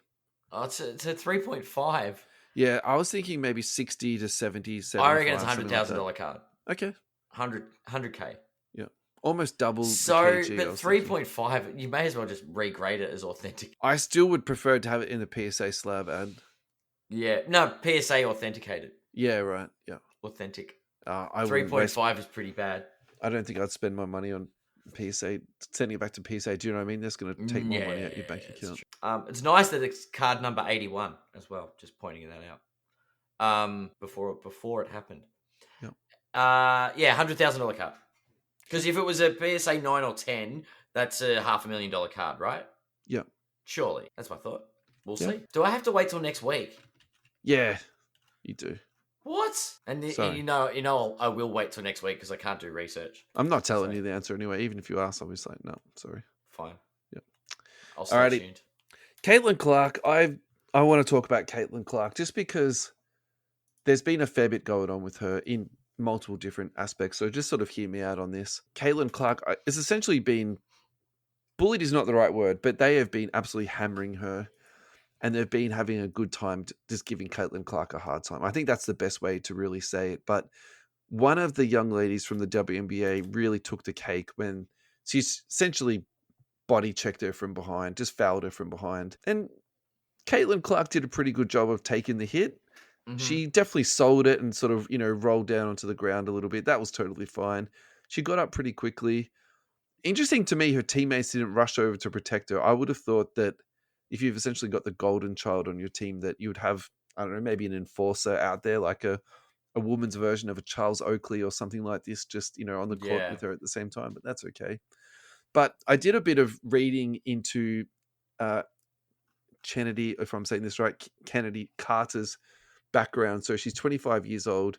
Oh, it's a 3.5. Yeah, I was thinking maybe 60 to 70, 75. I reckon it's $100,000 card. Okay. 100K. Yeah. Almost double so, the KG. But 3.5, you may as well just regrade it as authentic. I still would prefer to have it in the PSA slab ad. Yeah. No, PSA authenticated. Yeah, right. Yeah. Authentic. 3.5 is pretty bad. I don't think I'd spend my money on PSA, sending it back to PSA. Do you know what I mean? That's going to take more money out your bank account. It's nice that it's card number 81 as well. Just pointing that out. Before it happened. Yep. $100,000 card. Because if it was a PSA 9 or 10, that's a $500,000 card, right? Yeah. Surely. That's my thought. We'll see. Do I have to wait till next week? Yeah, you do. What? And you know, I will wait till next week because I can't do research. I'm not telling you the answer anyway. Even if you ask, I'll be like, no, sorry. Fine. Yep. I'll stay tuned. Caitlin Clark. I want to talk about Caitlin Clark just because there's been a fair bit going on with her in multiple different aspects. So just sort of hear me out on this. Caitlin Clark has essentially been bullied is not the right word, but they have been absolutely hammering her. And they've been having a good time just giving Caitlin Clark a hard time. I think that's the best way to really say it. But one of the young ladies from the WNBA really took the cake when she essentially body checked her from behind, just fouled her from behind. And Caitlin Clark did a pretty good job of taking the hit. Mm-hmm. She definitely sold it and sort of, rolled down onto the ground a little bit. That was totally fine. She got up pretty quickly. Interesting to me, her teammates didn't rush over to protect her. I would have thought that if you've essentially got the golden child on your team, that you would have, I don't know, maybe an enforcer out there, like a woman's version of a Charles Oakley or something like this, just, on the court with her at the same time, but that's okay. But I did a bit of reading into Kennedy, if I'm saying this right, Kennedy Carter's background. So she's 25 years old.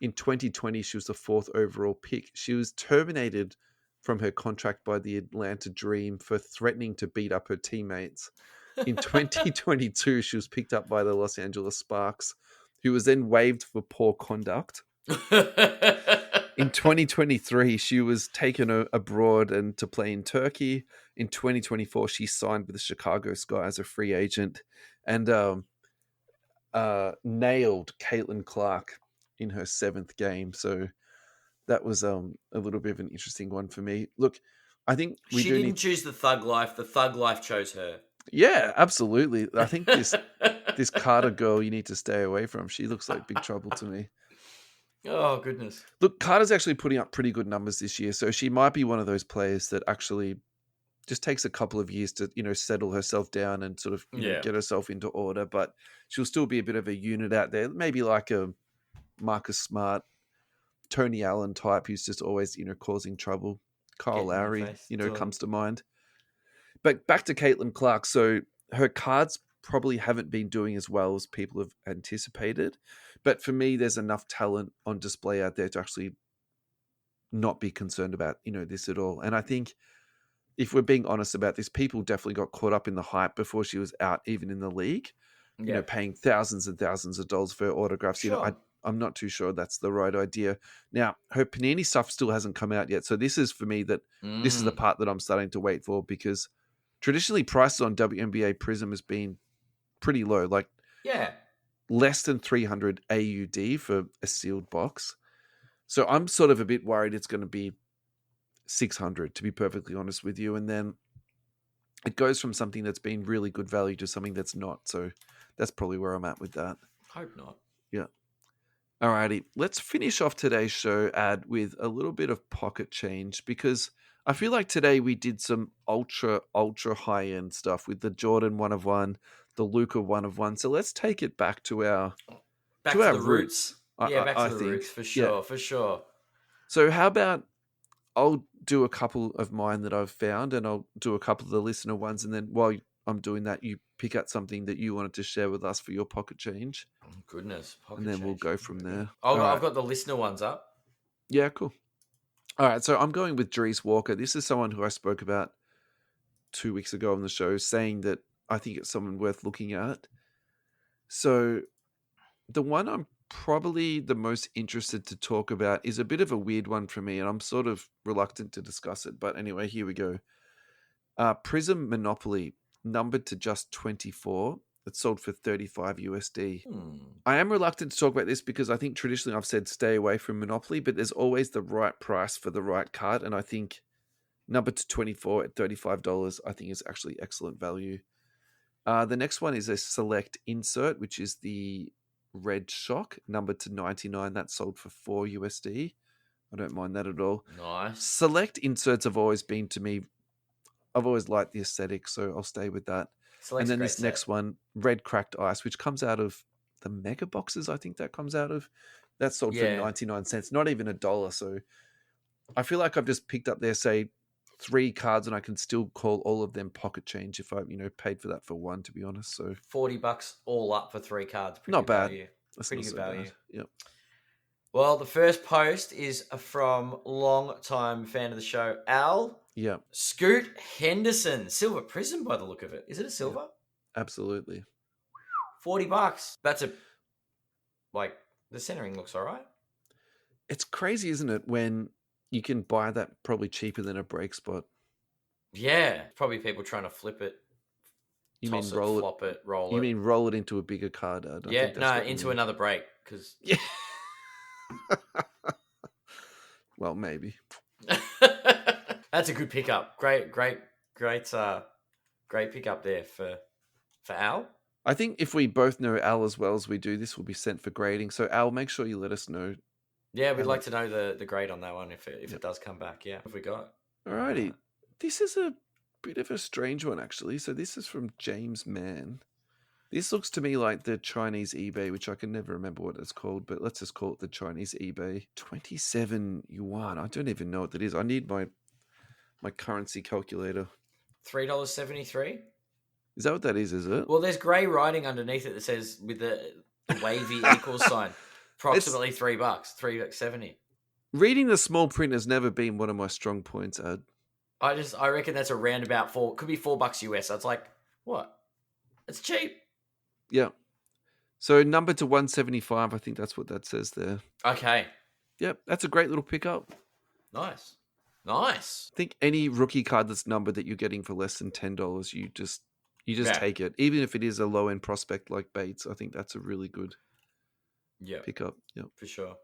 In 2020, she was the 4th overall pick. She was terminated from her contract by the Atlanta Dream for threatening to beat up her teammates. In 2022, she was picked up by the Los Angeles Sparks, who was then waived for poor conduct. In 2023, she was taken abroad and to play in Turkey. In 2024, she signed with the Chicago Sky as a free agent and nailed Caitlin Clark in her 7th game. So that was a little bit of an interesting one for me. Look, I think she didn't choose the thug life. The thug life chose her. Yeah, absolutely. I think this Carter girl you need to stay away from. She looks like big trouble to me. Oh, goodness. Look, Carter's actually putting up pretty good numbers this year, so she might be one of those players that actually just takes a couple of years to, settle herself down and sort of, Yeah. get herself into order. But she'll still be a bit of a unit out there. Maybe like a Marcus Smart, Tony Allen type who's just always, causing trouble. Kyle Getting in your Lowry, face. comes to mind. But back to Caitlin Clark. So her cards probably haven't been doing as well as people have anticipated. But for me, there's enough talent on display out there to actually not be concerned about, this at all. And I think if we're being honest about this, people definitely got caught up in the hype before she was out, even in the league, paying thousands and thousands of dollars for autographs. Sure. I'm not too sure that's the right idea. Now, her Panini stuff still hasn't come out yet. So this is for me this is the part that I'm starting to wait for, because traditionally prices on WNBA Prism has been pretty low, like less than 300 AUD for a sealed box. So I'm sort of a bit worried it's going to be 600, to be perfectly honest with you. And then it goes from something that's been really good value to something that's not. So that's probably where I'm at with that. Hope not. Yeah. Alrighty, let's finish off today's show with a little bit of pocket change, because I feel like today we did some ultra high end stuff with the Jordan 1 of 1, the Luka 1 of 1. So let's take it back to our the roots. I the think. Roots for sure, for sure. So how about I'll do a couple of mine that I've found, and I'll do a couple of the listener ones, and then while I'm doing that, you pick out something that you wanted to share with us for your pocket change. Oh, goodness. And then we'll go from there. I've got the listener ones up. Yeah, cool. All right, so I'm going with Dries Walker. This is someone who I spoke about 2 weeks ago on the show, saying that I think it's someone worth looking at. So the one I'm probably the most interested to talk about is a bit of a weird one for me, and I'm sort of reluctant to discuss it. But anyway, here we go. Prism Monopoly, numbered to just 24. It's sold for 35 USD. I am reluctant to talk about this because I think traditionally I've said stay away from Monopoly, but there's always the right price for the right card. And I think numbered to 24 at $35, I think is actually excellent value. The next one is a Select Insert, which is the Red Shock, numbered to 99. That's sold for 4 USD. I don't mind that at all. Nice. Select Inserts have always been, to me, I've always liked the aesthetic, so I'll stay with that. Select's and then this next one, Red Cracked Ice, which comes out of the mega boxes, I think that comes out of. That's sold for 99 cents, not even $1. So I feel like I've just picked up there, say, 3 cards, and I can still call all of them pocket change if I, paid for that for one, to be honest. So $40 all up for 3 cards. Pretty not good bad. Value. That's pretty not good so value. Bad. Yep. Well, the first post is from long-time fan of the show, Al. Yeah. Scoot Henderson. Silver Prism by the look of it. Is it a silver? Yeah, absolutely. $40. That's the centering looks all right. It's crazy, isn't it, when you can buy that probably cheaper than a break spot? Yeah. Probably people trying to flip it. You toss mean roll flop it, roll it. You mean roll it into a bigger card? Into another break. Cause... Yeah. Well, maybe. That's a good pickup. Great pickup there for Al. I think if we both know Al as well as we do, this will be sent for grading. So Al, make sure you let us know. Yeah, we'd like to know the grade on that one if it does come back. Yeah, if we got. Alrighty, this is a bit of a strange one actually. So this is from James Mann. This looks to me like the Chinese eBay, which I can never remember what it's called, but let's just call it the Chinese eBay. 27 yuan. I don't even know what that is. I need my currency calculator. $3.73. Is that what that is it? Well, there's grey writing underneath it that says with the wavy equals sign, approximately $3, $3.70. Reading the small print has never been one of my strong points, Ad. I reckon that's a roundabout could be $4 US. That's like, what? It's cheap. Yeah. So number to 175, I think that's what that says there. Okay. Yep, that's a great little pickup. Nice. I think any rookie card that's numbered that you're getting for less than $10, you just take it. Even if it is a low-end prospect like Bates, I think that's a really good pickup. Yep. For sure.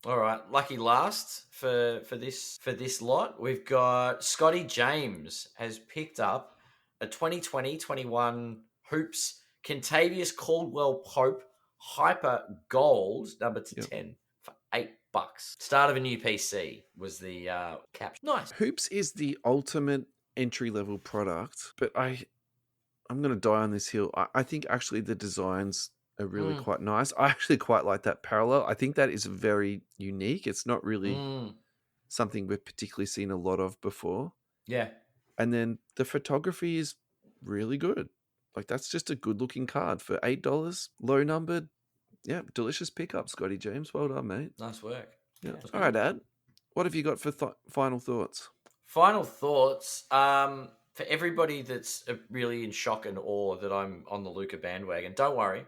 All right. Lucky last for this lot, we've got Scotty James has picked up a 2020-21 Hoops Kentavious Caldwell Pope Hyper Gold number to 10 for $8. Start of a new PC was the caption. Nice. Hoops is the ultimate entry-level product, but I'm going to die on this hill. I think actually the designs are really quite nice. I actually quite like that parallel. I think that is very unique. It's not really something we've particularly seen a lot of before. Yeah. And then the photography is really good. Like, that's just a good-looking card for $8, low numbered. Yeah, delicious pickup, Scotty James. Well done, mate. Nice work. Yeah. All right, Dad. What have you got for final thoughts? Final thoughts. For everybody that's really in shock and awe that I'm on the Luka bandwagon, don't worry.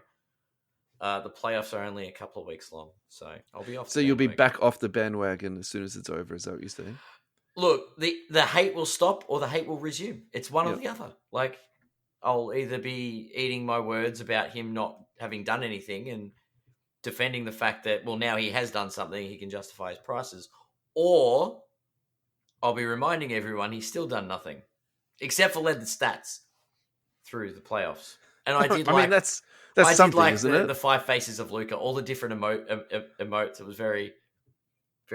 The playoffs are only a couple of weeks long, so I'll be off. So you'll be back off the bandwagon as soon as it's over. Is that what you're saying? Look, the hate will stop or the hate will resume. It's one or the other. Like, I'll either be eating my words about him not having done anything and defending the fact that, well, now he has done something, he can justify his prices, or I'll be reminding everyone he's still done nothing, except for led the stats through the playoffs. And I did. I mean, that's something, isn't it? The 5 faces of Luka, all the different emotes. It was very.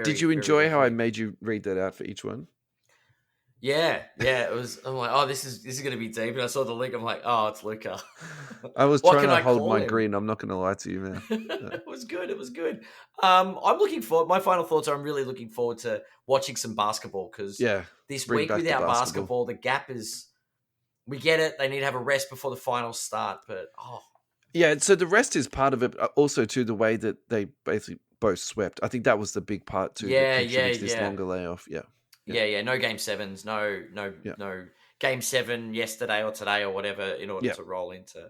Did you enjoy how I made you read that out for each one? Yeah. It was. I'm like, oh, this is going to be deep. And I saw the link. I'm like, oh, it's Luka. I was trying to hold my green. I'm not going to lie to you, man. It was good. I'm looking forward. My final thoughts are I'm really looking forward to watching some basketball because this week without basketball, the gap is. We get it. They need to have a rest before the finals start, but yeah. So the rest is part of it. Also, to the way that they basically both swept. I think that was the big part too. Yeah. This longer layoff. Yeah. No game sevens. No game 7 yesterday or today or whatever in order to roll into.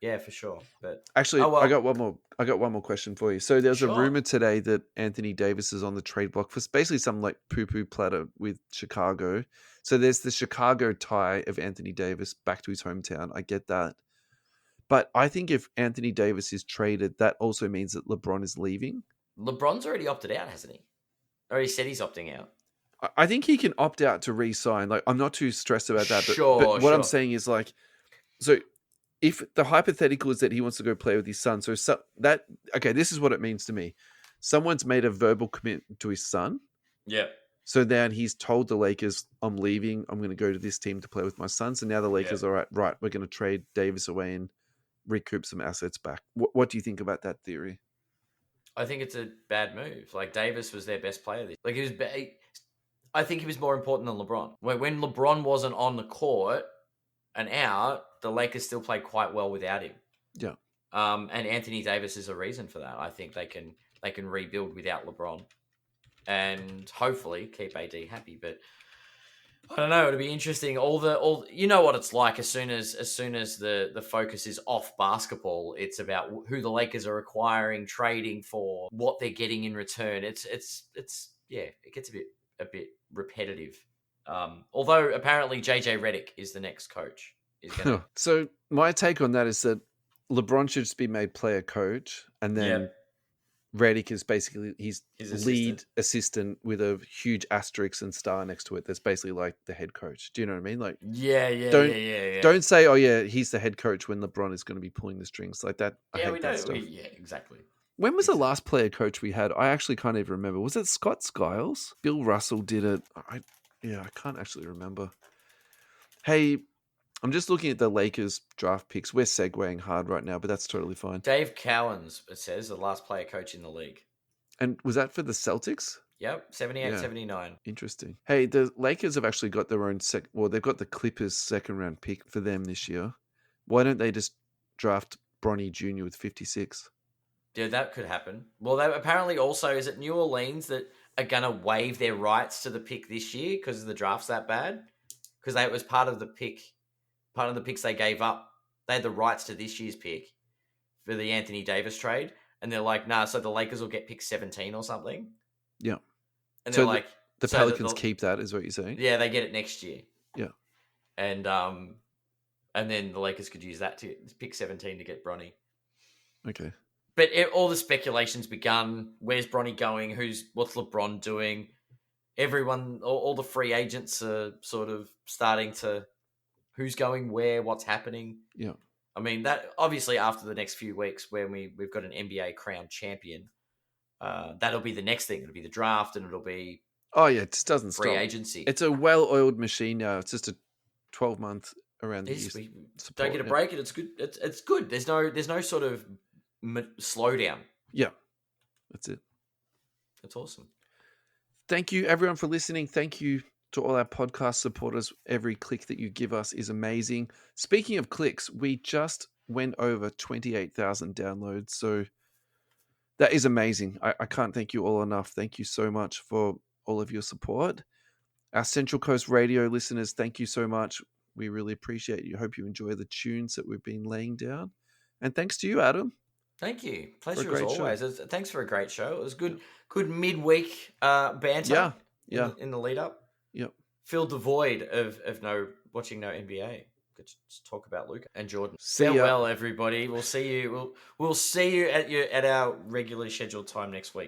Yeah, for sure. But actually, I got one more question for you. So there's a rumor today that Anthony Davis is on the trade block for basically some like poo-poo platter with Chicago. So there's the Chicago tie of Anthony Davis back to his hometown. I get that. But I think if Anthony Davis is traded, that also means that LeBron is leaving. LeBron's already opted out, hasn't he? Or he said he's opting out. I think he can opt out to re-sign. Like, I'm not too stressed about that. But what I'm saying is, like, so if the hypothetical is that he wants to go play with his son, this is what it means to me. Someone's made a verbal commitment to his son. Yeah. So then he's told the Lakers, I'm leaving. I'm going to go to this team to play with my son. So now the Lakers are right. We're going to trade Davis away and recoup some assets back. What do you think about that theory? I think it's a bad move. Like, Davis was their best player. Like, I think he was more important than LeBron. When LeBron wasn't on the court and out, the Lakers still played quite well without him. Yeah. And Anthony Davis is a reason for that. I think they can rebuild without LeBron and hopefully keep AD happy. But I don't know. It'll be interesting. All you know what it's like. As soon as the focus is off basketball, it's about who the Lakers are acquiring, trading for, what they're getting in return. It gets a bit repetitive. Although apparently JJ Redick is the next coach. So my take on that is that LeBron should just be made player coach, and then Redick is basically his lead assistant with a huge asterisk and star next to it. That's basically like the head coach. Do you know what I mean? Like, don't say, oh yeah, he's the head coach when LeBron is going to be pulling the strings like that. I hate that stuff. Exactly. When was the last player coach we had? I actually can't even remember. Was it Scott Skiles? Bill Russell did it. I can't actually remember. Hey, I'm just looking at the Lakers draft picks. We're segueing hard right now, but that's totally fine. Dave Cowens, it says, the last player coach in the league. And was that for the Celtics? Yep, 78, 79. Interesting. Hey, the Lakers have actually got their own they've got the Clippers second round pick for them this year. Why don't they just draft Bronny Jr. with 56? Yeah, that could happen. Well, they apparently also, is it New Orleans that are going to waive their rights to the pick this year because the draft's that bad? Because it was part of the picks they gave up. They had the rights to this year's pick for the Anthony Davis trade. And they're like, nah, so the Lakers will get pick 17 or something. Yeah. And they're like... The Pelicans keep that, is what you're saying? Yeah, they get it next year. Yeah. And then the Lakers could use that to pick 17 to get Bronny. Okay. But all the speculation's begun. Where's Bronny going? What's LeBron doing? Everyone, all the free agents are sort of starting to who's going where, what's happening. Yeah. I mean, that obviously after the next few weeks when we've got an NBA crowned champion, that'll be the next thing. It'll be the draft and it'll be Oh yeah, it just doesn't free stop. agency. It's a well-oiled machine now. It's just a 12-month around the year We support. don't get a break, and it's good. It's good. There's no sort of slowdown. Yeah, that's it. That's awesome. Thank you, everyone, for listening. Thank you to all our podcast supporters. Every click that you give us is amazing. Speaking of clicks, we just went over 28,000 downloads. So that is amazing. I can't thank you all enough. Thank you so much for all of your support. Our Central Coast Radio listeners, thank you so much. We really appreciate you. Hope you enjoy the tunes that we've been laying down. And thanks to you, Adam. Thank you. Pleasure as great always. Thanks for a great show. It was good midweek banter in the lead up. Yep. Filled the void of watching no NBA. Could just talk about Luka and Jordan. See ya. Farewell, everybody. We'll see you. We'll see you at our regularly scheduled time next week.